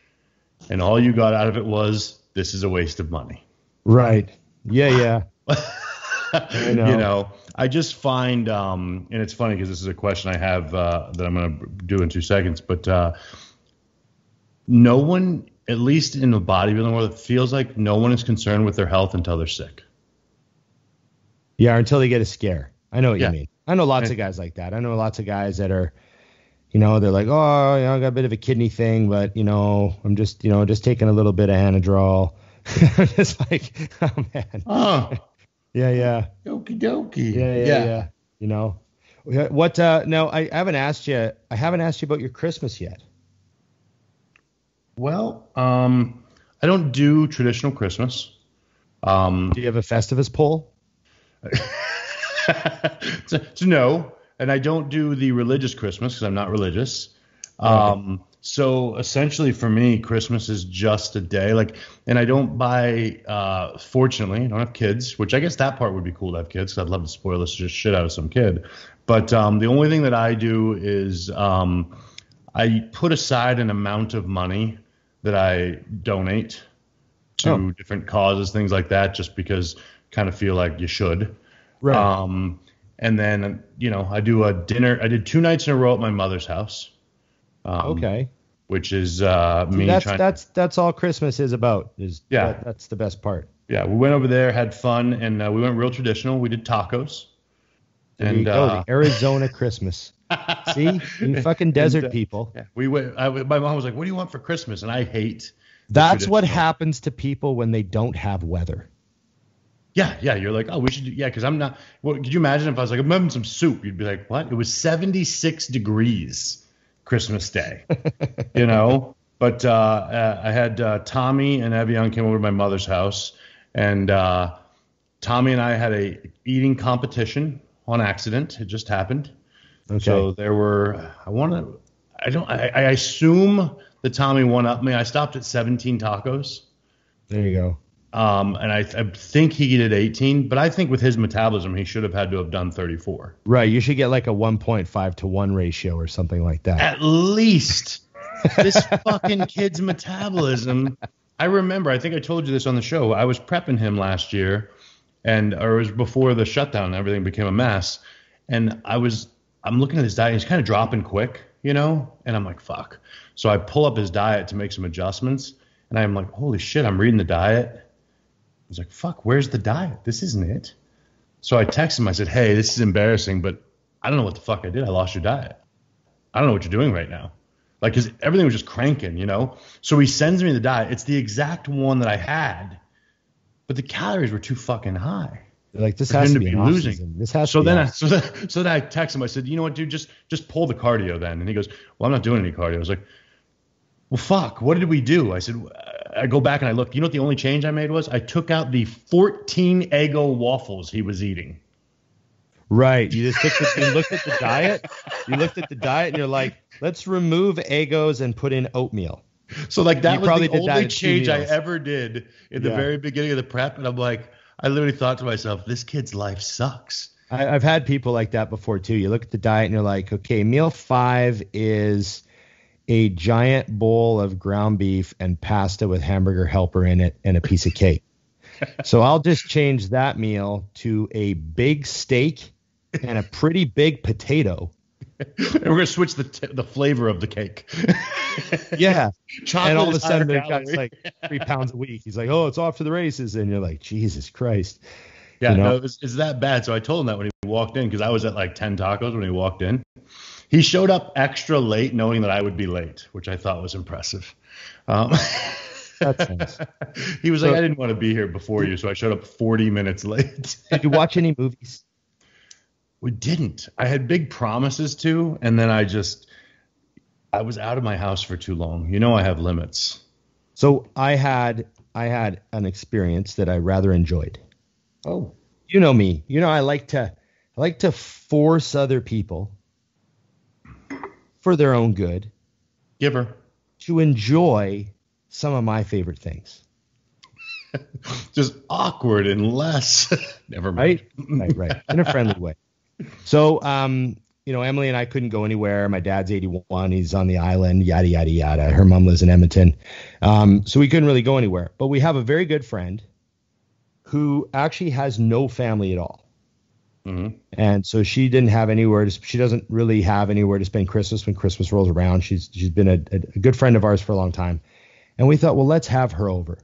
And all you got out of it was, this is a waste of money. Right. Yeah. I know. I just find, and it's funny because this is a question I have that I'm going to do in 2 seconds, but no one, at least in the bodybuilding world, it feels like no one is concerned with their health until they're sick. Yeah, until they get a scare. I know what you mean. I know lots of guys like that. I know lots of guys that are, they're like, oh, I got a bit of a kidney thing, but I'm just taking a little bit of Anadrol. I'm just like, oh man. Oh, yeah. okie dokie. Yeah. What? No, I haven't asked you. I haven't asked you about your Christmas yet. Well, I don't do traditional Christmas. Do you have a Festivus pole? So no, and I don't do the religious Christmas because I'm not religious. Okay. So essentially for me, Christmas is just a day. And I don't buy, fortunately, I don't have kids, which I guess that part would be cool to have kids, because I'd love to spoil this just shit out of some kid. But the only thing that I do is I put aside an amount of money that I donate to different causes, things like that, just because kind of feel like you should. Right. And then, I do a dinner. I did 2 nights in a row at my mother's house. Okay. Which is that's all Christmas is about. That's the best part. Yeah, we went over there, had fun, and we went real traditional. We did tacos. There you go, the Arizona Christmas. See, you fucking desert people. Yeah, we went. My mom was like, "What do you want for Christmas?" And I hate. That's what happens to people when they don't have weather. Yeah. You're like, oh, we should. Yeah, because I'm not. Well, could you imagine if I was like, I'm having some soup? You'd be like, what? It was 76 degrees Christmas Day. But I had Tommy and Evian came over to my mother's house, and Tommy and I had a eating competition on accident. It just happened. Okay. So there were. I assume that Tommy won up me. I stopped at 17 tacos. There you go. And I think he did 18, but I think with his metabolism, he should have had to have done 34. Right. You should get like a 1.5 to 1 ratio or something like that. At least. This fucking kid's metabolism. I remember, I think I told you this on the show. I was prepping him last year, or it was before the shutdown and everything became a mess. And I'm looking at his diet. He's kind of dropping quick, and I'm like, fuck. So I pull up his diet to make some adjustments. And I'm like, holy shit, I'm reading the diet. I was like, fuck, where's the diet? This isn't it. So I texted him. I said, hey, this is embarrassing, but I don't know what the fuck I did. I lost your diet. I don't know what you're doing right now. Because everything was just cranking, So he sends me the diet. It's the exact one that I had, but the calories were too fucking high. Like, this has to be losing. This has to be. So then I texted him. I said, you know what, dude, just pull the cardio then. And he goes, well, I'm not doing any cardio. I was like, well, fuck, what did we do? I said, I go back and I look. You know what the only change I made was? I took out the 14 Eggo waffles he was eating. Right. You looked at the diet. You looked at the diet and you're like, let's remove Eggos and put in oatmeal. So that was the only change I ever did in the very beginning of the prep. And I'm like, I literally thought to myself, this kid's life sucks. I've had people like that before too. You look at the diet and you're like, okay, meal 5 is a giant bowl of ground beef and pasta with hamburger helper in it and a piece of cake. So I'll just change that meal to a big steak and a pretty big potato. And we're going to switch the flavor of the cake. Yeah. Chocolate, and all of a sudden the guy's like 3 pounds a week. He's like, oh, it's off to the races. And you're like, Jesus Christ. Yeah, no, it's that bad. So I told him that when he walked in, because I was at like 10 tacos when he walked in. He showed up extra late knowing that I would be late, which I thought was impressive. That's nice. He was like, I didn't want to be here before you, so I showed up 40 minutes late. Did you watch any movies? We didn't. I had big promises to, and then I was out of my house for too long. I have limits. So I had an experience that I rather enjoyed. Oh. You know me. I like to force other people for their own good. Giver. To enjoy some of my favorite things. Just awkward and less. Never mind. Right. In a friendly way. So, Emily and I couldn't go anywhere. My dad's 81. He's on the island, yada, yada, yada. Her mom lives in Edmonton. So we couldn't really go anywhere. But we have a very good friend who actually has no family at all. Mm-hmm. And so she doesn't really have anywhere to spend Christmas when Christmas rolls around. She's been a good friend of ours for a long time. And we thought, well, let's have her over.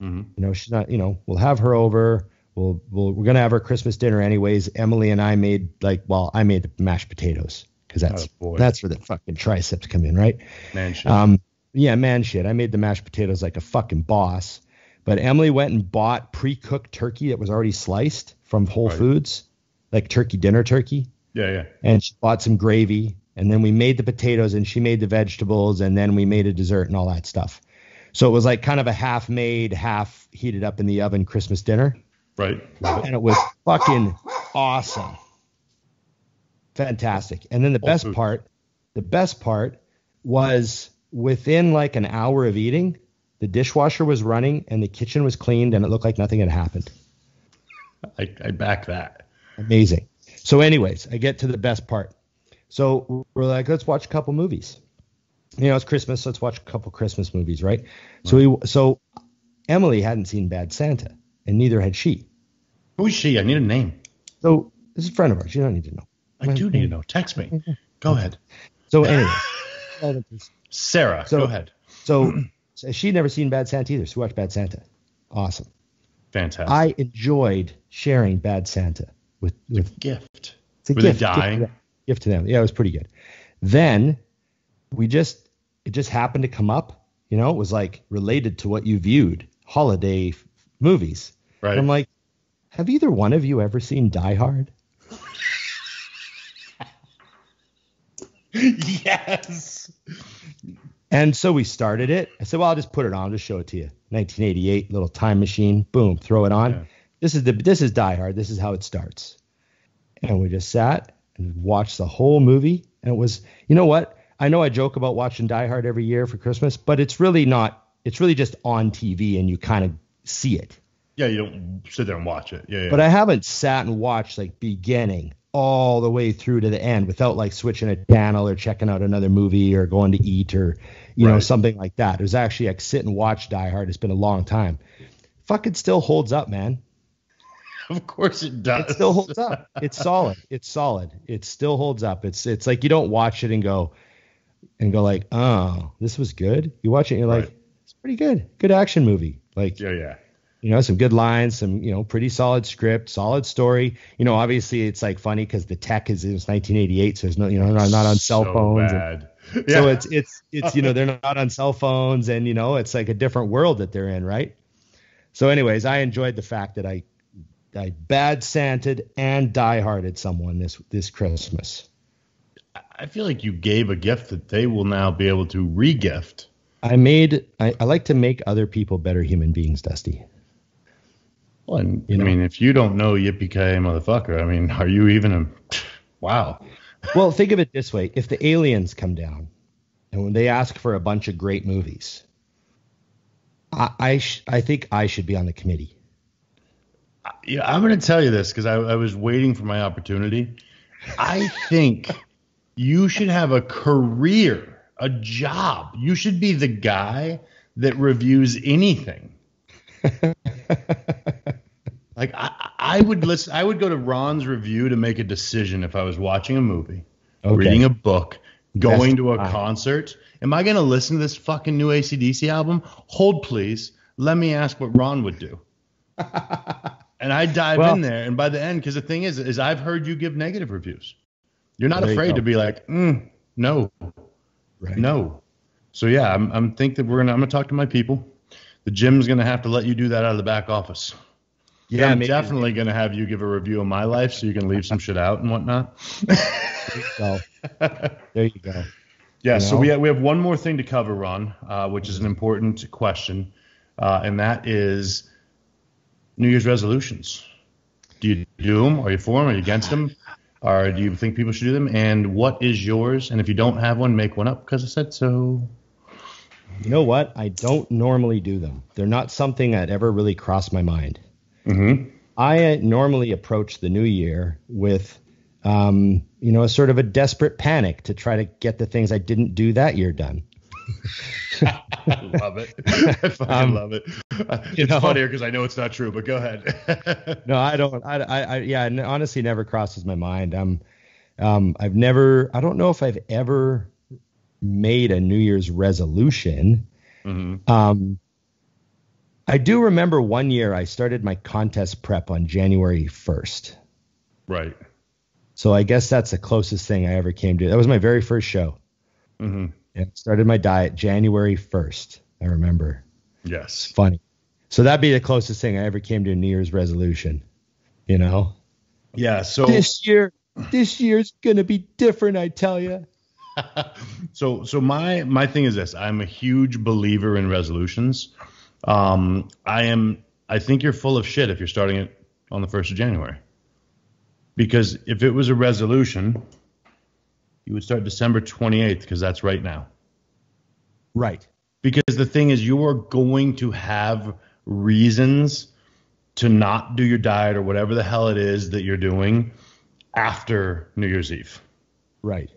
Mm-hmm. She's not, we'll have her over. We're going to have our Christmas dinner anyways. Emily and I made I made the mashed potatoes because that's where the fucking triceps come in, right? Man shit. Yeah, man shit. I made the mashed potatoes like a fucking boss. But Emily went and bought pre-cooked turkey that was already sliced from Whole Foods, like dinner turkey. Yeah. And she bought some gravy, and then we made the potatoes, and she made the vegetables, and then we made a dessert and all that stuff. So it was like kind of a half made, half heated up in the oven Christmas dinner. Right. And it was fucking awesome. Fantastic. And then the best part was within like an hour of eating, the dishwasher was running and the kitchen was cleaned and it looked like nothing had happened. I back that. Amazing. So anyways, I get to the best part. So we're like, let's watch a couple movies. You know, it's Christmas. Let's watch a couple Christmas movies, right? So Emily hadn't seen Bad Santa, and neither had she. Who is she? I need a name. So this is a friend of ours. You don't need to know. I do need to know. Text me. Go ahead. So anyway. Sarah, go ahead. So she'd never seen Bad Santa either. So we watched Bad Santa. Awesome. Fantastic. I enjoyed sharing Bad Santa with gift. It's a Were gift. They dying? Gift to them. Yeah, it was pretty good. Then it just happened to come up. You know, it was like related to what you viewed, holiday movies. Right. And I'm like, have either one of you ever seen Die Hard? Yes. And so we started it. I said, well, I'll just put it on. I'll just show it to you. 1988, little time machine. Boom, throw it on. Yeah. This is Die Hard. This is how it starts. And we just sat and watched the whole movie. And it was, you know what? I know I joke about watching Die Hard every year for Christmas, but it's really not. It's really just on TV and you kind of see it. Yeah, you don't sit there and watch it. Yeah. But I haven't sat and watched like beginning all the way through to the end without like switching a channel or checking out another movie or going to eat or, you know, something like that. It was actually like sit and watch Die Hard. It's been a long time. Fucking still holds up, man. Of course it does. It still holds up. It's solid. It's solid. It still holds up. It's like you don't watch it and go like, oh, this was good. You watch it and you're like, it's pretty good. Good action movie. Like, yeah. You know, some good lines, some, you know, pretty solid script, solid story. You know, obviously it's like funny because the tech is 1988, so there's no, you know, not on cell phones. Bad. So it's you know, they're not on cell phones, and you know, it's like a different world that they're in, right? So, anyways, I enjoyed the fact that I Bad Santa'd and Die Harded someone this Christmas. I feel like you gave a gift that they will now be able to re-gift. I like to make other people better human beings, Dusty. Well, and, I mean, if you don't know yippee-ki-yay motherfucker, I mean, are you even wow. Well, think of it this way. If the aliens come down and when they ask for a bunch of great movies, I think I should be on the committee. Yeah, I'm going to tell you this because I was waiting for my opportunity. I think you should have a career, a job. You should be the guy that reviews anything. Like I would listen. I would go to Ron's review to make a decision if I was watching a movie, reading a book, going to a concert. Am I going to listen to this fucking new AC/DC album? Hold, please. Let me ask what Ron would do. And I dive in there, and by the end, because the thing is I've heard you give negative reviews. You're not afraid to be like, no, no. So yeah, I'm think that I'm gonna talk to my people. The gym's gonna have to let you do that out of the back office. Yeah, I'm definitely going to have you give a review of my life so you can leave some shit out and whatnot. There you go. Yeah, so we have one more thing to cover, Ron, which is an important question, and that is New Year's resolutions. Do you do them? Are you for them? Are you against them? Or do you think people should do them? And what is yours? And if you don't have one, make one up because I said so. You know what? I don't normally do them. They're not something that ever really crossed my mind. Mm-hmm. I normally approach the new year with, a sort of a desperate panic to try to get the things I didn't do that year done. I love it. I fucking love it. It's funnier because I know it's not true, but go ahead. No, I don't. It honestly never crosses my mind. I don't know if I've ever made a New Year's resolution. Mm-hmm. I do remember one year I started my contest prep on January 1st. Right. So I guess that's the closest thing I ever came to. That was my very first show. Mm-hmm. And I started my diet January 1st. I remember. Yes. It's funny. So that'd be the closest thing I ever came to a New Year's resolution, you know? Yeah. So this year's going to be different, I tell you. So my thing is this. I'm a huge believer in resolutions. I think you're full of shit if you're starting it on the 1st of January. Because if it was a resolution, you would start December 28th, because that's right now. Right. Because the thing is, you are going to have reasons to not do your diet or whatever the hell it is that you're doing after New Year's Eve. Right.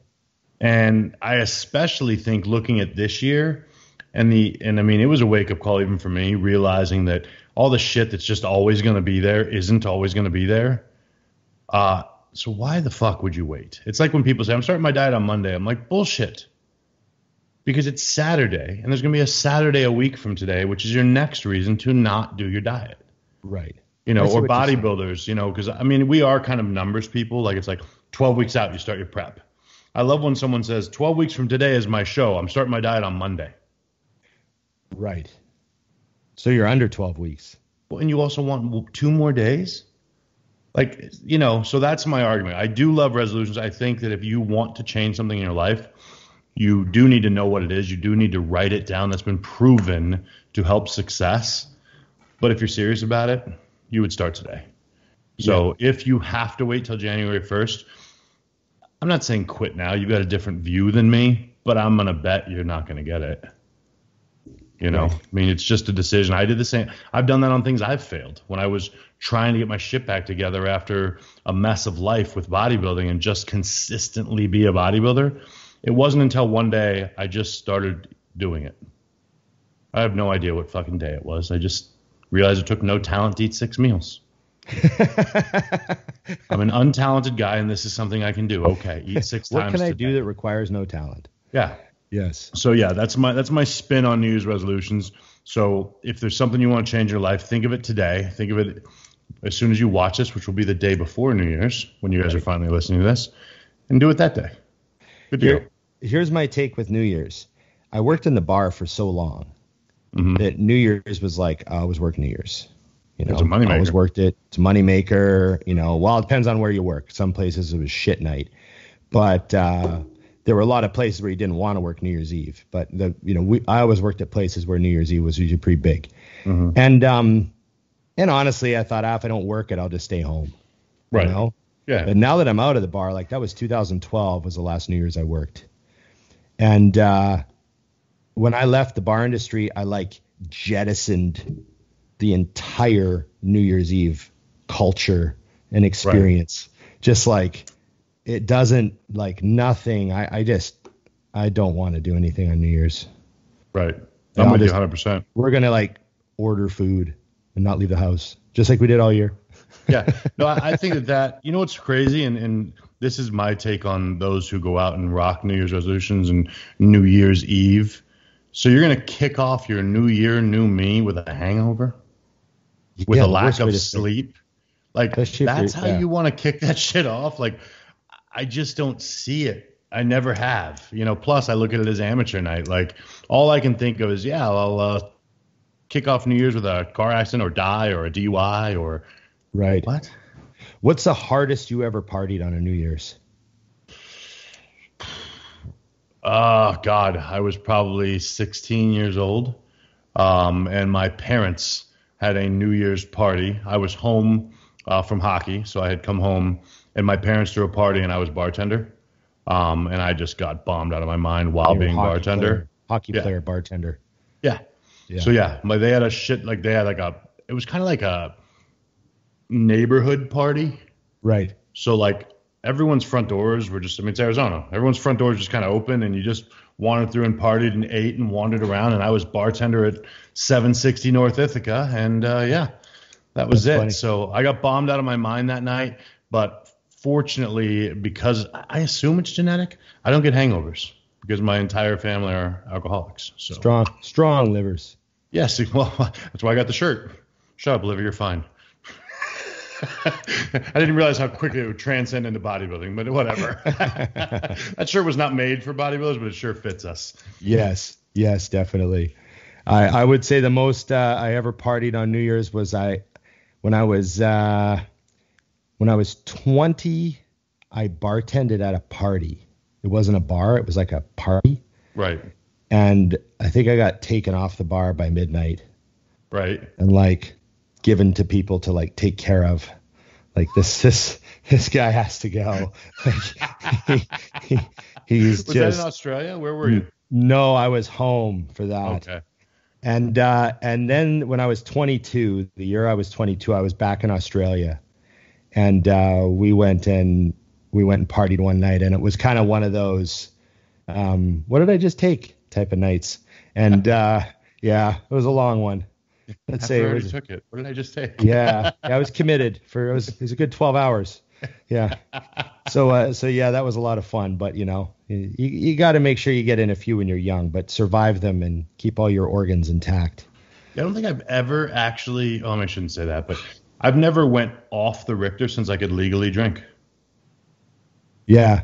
And I especially think looking at this year, and I mean, it was a wake up call even for me, realizing that all the shit that's just always going to be there isn't always going to be there. So why the fuck would you wait? It's like when people say, I'm starting my diet on Monday. I'm like, bullshit. Because it's Saturday, and there's going to be a Saturday a week from today, which is your next reason to not do your diet. Right. You know, or bodybuilders, you know, because I mean, we are kind of numbers people. Like, it's like 12 weeks out, you start your prep. I love when someone says 12 weeks from today is my show. I'm starting my diet on Monday. Right. So you're under 12 weeks. Well, and you also want 2 more days? Like, you know, so that's my argument. I do love resolutions. I think that if you want to change something in your life, you do need to know what it is. You do need to write it down. That's been proven to help success. But if you're serious about it, you would start today. So if you have to wait till January 1st, I'm not saying quit now. You've got a different view than me, but I'm going to bet you're not going to get it. You know, I mean, it's just a decision. I did the same. I've done that on things I've failed. When I was trying to get my shit back together after a mess of life with bodybuilding and just consistently be a bodybuilder, it wasn't until one day I just started doing it. I have no idea what fucking day it was. I just realized it took no talent to eat 6 meals. I'm an untalented guy, and this is something I can do. Okay, eat 6 times. What can I today. do that requires no talent? Yeah. Yes. So yeah, that's my spin on New Year's resolutions. So if there's something you want to change in your life, think of it today. Think of it as soon as you watch this, which will be the day before New Year's, when you guys are finally listening to this, and do it that day. Good deal. Here's my take with New Year's. I worked in the bar for so long that New Year's was like, I was working New Year's. You know, it's a moneymaker. I always worked it. It's a moneymaker. You know, well, it depends on where you work. Some places it was shit night, but there were a lot of places where you didn't want to work New Year's Eve. But I always worked at places where New Year's Eve was usually pretty big. And honestly, I thought, if I don't work it, I'll just stay home. Right. You know? Yeah. But now that I'm out of the bar, like that was 2012 was the last New Year's I worked. And when I left the bar industry, I like jettisoned the entire New Year's Eve culture and experience. Right. Just like it doesn't like nothing. I don't want to do anything on New Year's. Right. I'm with you 100%. We're going to like order food and not leave the house just like we did all year. Yeah. No, I think that, you know, what's crazy. And this is my take on those who go out and rock New Year's resolutions and New Year's Eve. So you're going to kick off your new year, new me with a hangover, with a lack of sleep. Like that's how you want to kick that shit off. Like, I just don't see it. I never have, you know, plus I look at it as amateur night. Like all I can think of is, I'll kick off New Year's with a car accident or die or a DUI or what? What's the hardest you ever partied on a New Year's? Oh, God, I was probably 16 years old, and my parents had a New Year's party. I was home from hockey, so I had come home, and my parents threw a party, and I was bartender, and I just got bombed out of my mind while being bartender. Hockey player, bartender. Yeah. So, they had it was kind of like a neighborhood party. Right. So, like, everyone's front doors were just, it's Arizona. Everyone's front doors just kind of open, and you just wandered through and partied and ate and wandered around. And I was bartender at 760 North Ithaca. And that was it. Funny. So I got bombed out of my mind that night. But fortunately, because I assume it's genetic, I don't get hangovers because my entire family are alcoholics. So strong livers. Yes. Well, that's why I got the shirt. Shut up, liver. You're fine. I didn't realize how quickly it would transcend into bodybuilding, but whatever. That shirt was not made for bodybuilders, but it sure fits us. Yes, definitely. I would say the most I ever partied on New Year's was when I was 20. I bartended at a party. It wasn't a bar; it was like a party. Right. And I think I got taken off the bar by midnight. Right. And like given to people to like take care of. Like this guy has to go. Like, he's was just. that in Australia? Where were you? No, I was home for that. Okay. And then when I was 22, the year I was 22, I was back in Australia, and we went and partied one night, and it was kind of one of those, what did I just take type of nights, and yeah, it was a long one. Let's say I took it. What did I just take? Yeah, I was committed it was a good 12 hours. Yeah. So yeah, that was a lot of fun, but you got to make sure you get in a few when you're young, but survive them and keep all your organs intact. I don't think I've ever actually, I shouldn't say that, but I've never went off the Richter since I could legally drink. Yeah.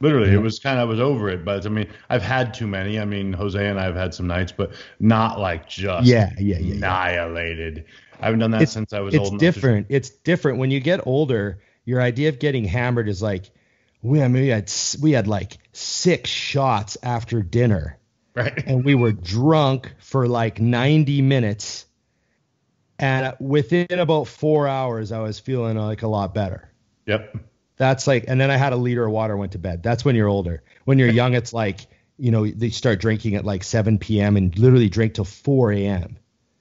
Literally, it was I was over it, but I mean, I've had too many. I mean, Jose and I have had some nights, but not like just annihilated. I haven't done that since I was old enough. It's different. When you get older, your idea of getting hammered is like, we had like 6 shots after dinner. Right. And we were drunk for like 90 minutes. And within about 4 hours, I was feeling like a lot better. Yep. That's like, and then I had a liter of water, went to bed. That's when you're older. When you're young, it's like, they start drinking at like 7 p.m. and literally drink till 4 a.m.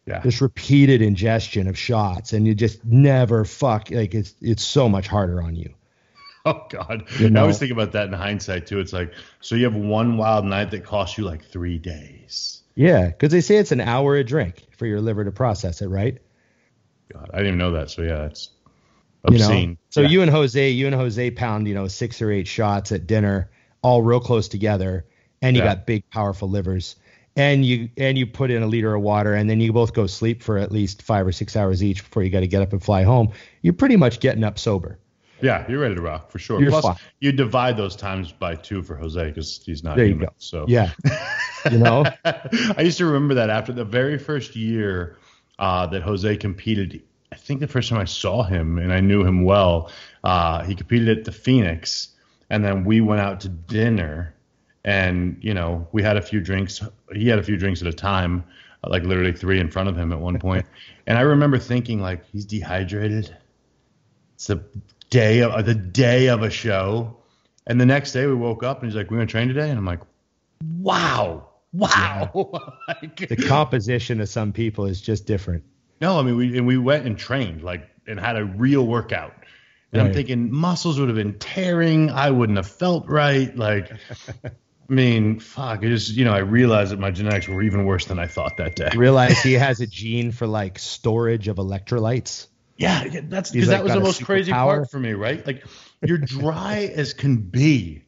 Yeah. Just repeated ingestion of shots, and you just never like it's so much harder on you. Oh God. I always think about that in hindsight too. It's like, so you have one wild night that costs you like 3 days. Yeah. Because they say it's an hour a drink for your liver to process it, right? God, I didn't even know that. So yeah, it's obscene. So you and Jose pound, 6 or 8 shots at dinner, all real close together, and you got big, powerful livers, and you put in a liter of water, and then you both go sleep for at least 5 or 6 hours each before you got to get up and fly home. You're pretty much getting up sober. Yeah, you're ready to rock for sure. You're Plus, fine. You divide those times by 2 for Jose because he's not there human. You go. So yeah, I used to remember that after the very first year that Jose competed. I think the first time I saw him, and I knew him well, he competed at the Phoenix, and then we went out to dinner, and, we had a few drinks. He had a few drinks at a time, like literally 3 in front of him at one point. And I remember thinking, like, he's dehydrated. It's the day of a show. And the next day we woke up, and he's like, we're going to train today? And I'm like, wow. Yeah. The composition of some people is just different. No, I mean, we went and trained, and had a real workout. And I'm thinking muscles would have been tearing. I wouldn't have felt right. Like, I mean, fuck. It just, I realized that my genetics were even worse than I thought that day. Realize he has a gene for like storage of electrolytes. Yeah, that's because that was the most crazy part for me, right? Like, you're dry as can be,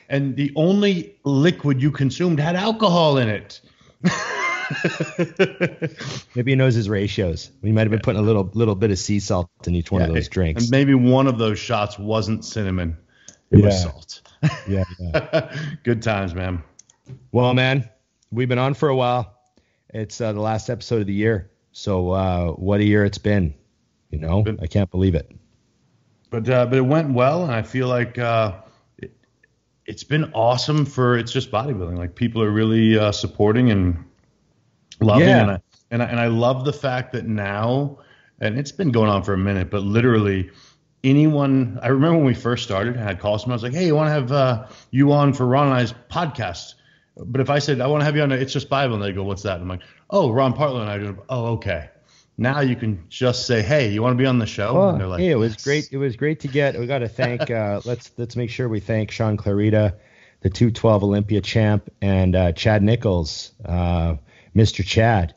and the only liquid you consumed had alcohol in it. Maybe he knows his ratios. We might have been putting a little bit of sea salt in each one of those drinks. And maybe one of those shots wasn't cinnamon. It was salt. Yeah. Good times, man. Well, man, we've been on for a while. It's the last episode of the year. So what a year it's been. I can't believe it. But it went well, and I feel like it's been awesome it's just bodybuilding. Like, people are really supporting and loving, and I love the fact that now, and it's been going on for a minute, but literally anyone, I remember when we first started, and I'd call someone, I was like, hey, you want to have you on for Ron and I's podcast? But if I said, I want to have you on, it's just Bible, and they go, what's that? And I'm like, oh, Ron Partlow and I do. Oh, okay. Now you can just say, hey, you want to be on the show? Well, and they're like, hey, it was great. It was great to get. We got to thank. Let's make sure we thank Sean Clarita, the 212 Olympia champ, and Chad Nichols, Mr. Chad,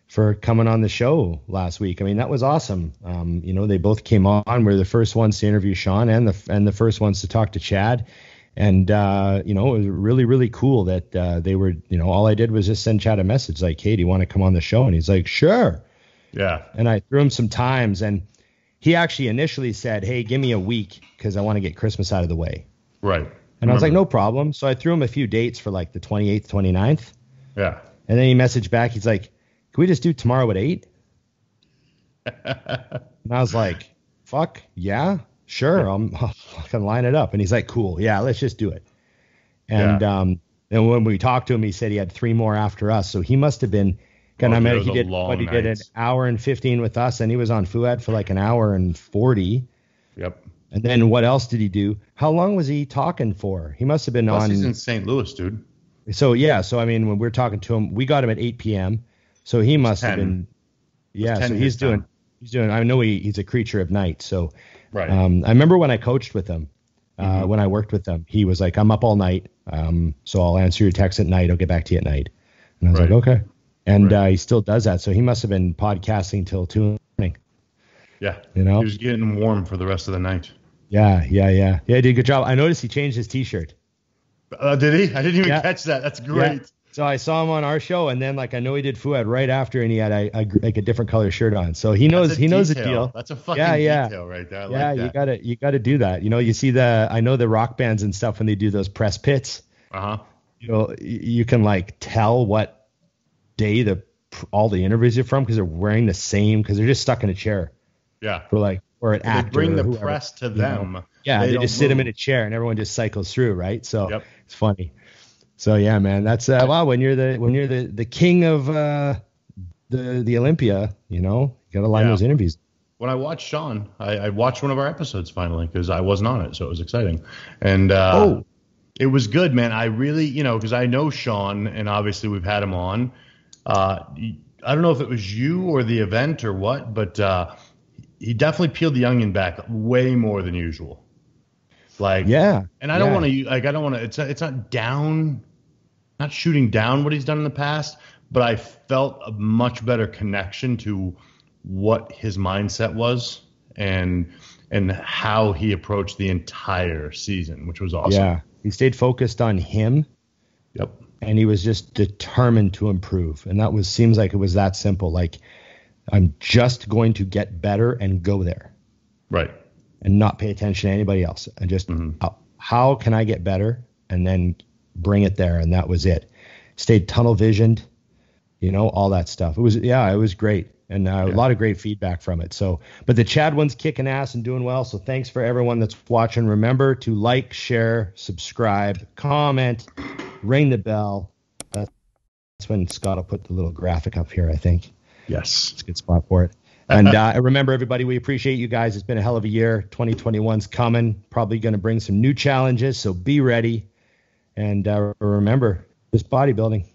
for coming on the show last week. I mean, that was awesome. They both came on. We're the first ones to interview Sean and the first ones to talk to Chad. And, it was really, really cool that they were, all I did was just send Chad a message like, hey, do you want to come on the show? And he's like, sure. Yeah. And I threw him some times, and he actually initially said, hey, give me a week because I want to get Christmas out of the way. Right. And I was like, no problem. So I threw him a few dates for like the 28th, 29th. Yeah. And then he messaged back. He's like, can we just do tomorrow at 8? And I was like, fuck, yeah, sure. I'll fucking line it up. And he's like, cool. Yeah, let's just do it. And and when we talked to him, he said he had 3 more after us. So he must have been, he did an hour and 15 with us, and he was on Fuad for like an hour and 40. Yep. And then what else did he do? How long was he talking for? He must have been Plus on. He's in St. Louis, dude. So yeah. So I mean, when we're talking to him, we got him at 8 p.m. So he must have been. Yeah. So he's doing. I know he's a creature of night. So right. I remember when I coached with him, when I worked with him, he was like, I'm up all night. So I'll answer your text at night. I'll get back to you at night. And I was like, okay. And he still does that. So he must have been podcasting till 2 in the morning. Yeah. You know, he was getting warm for the rest of the night. Yeah. He did a good job. I noticed he changed his t-shirt. Did he? I didn't even catch that. That's great. Yeah. So I saw him on our show, and then like I know he did Fuad right after, and he had a different color shirt on. So he knows the deal. That's a fucking detail right there. I like that. you gotta do that. You know, you see I know the rock bands and stuff when they do those press pits. You know, you can like tell what day all the interviews are from because they're wearing the same, because they're just stuck in a chair. Yeah. Or an actor. They bring the whoever, press to them. Know. Yeah, they just sit them in a chair and everyone just cycles through, right? So It's funny. So yeah, man, that's wow. When you're the king of the Olympia, you know, you gotta line those interviews. When I watched Sean, I watched one of our episodes finally because I wasn't on it, so it was exciting. And it was good, man. I really, because I know Sean, and obviously we've had him on. I don't know if it was you or the event or what, but he definitely peeled the onion back way more than usual. Like, and I don't want to, it's not down, not shooting down what he's done in the past, but I felt a much better connection to what his mindset was and how he approached the entire season, which was awesome. Yeah. He stayed focused on him. Yep. And he was just determined to improve. And seems like it was that simple. Like, I'm just going to get better and go there. Right. And not pay attention to anybody else. And just, how can I get better? And then bring it there. And that was it. Stayed tunnel visioned, all that stuff. It was great. And a lot of great feedback from it. So, but the Chad one's kicking ass and doing well. So thanks for everyone that's watching. Remember to like, share, subscribe, comment, ring the bell. That's when Scott will put the little graphic up here, I think. Yes. It's a good spot for it. And remember, everybody, we appreciate you guys. It's been a hell of a year. 2021's coming. Probably going to bring some new challenges. So be ready. And remember, just bodybuilding.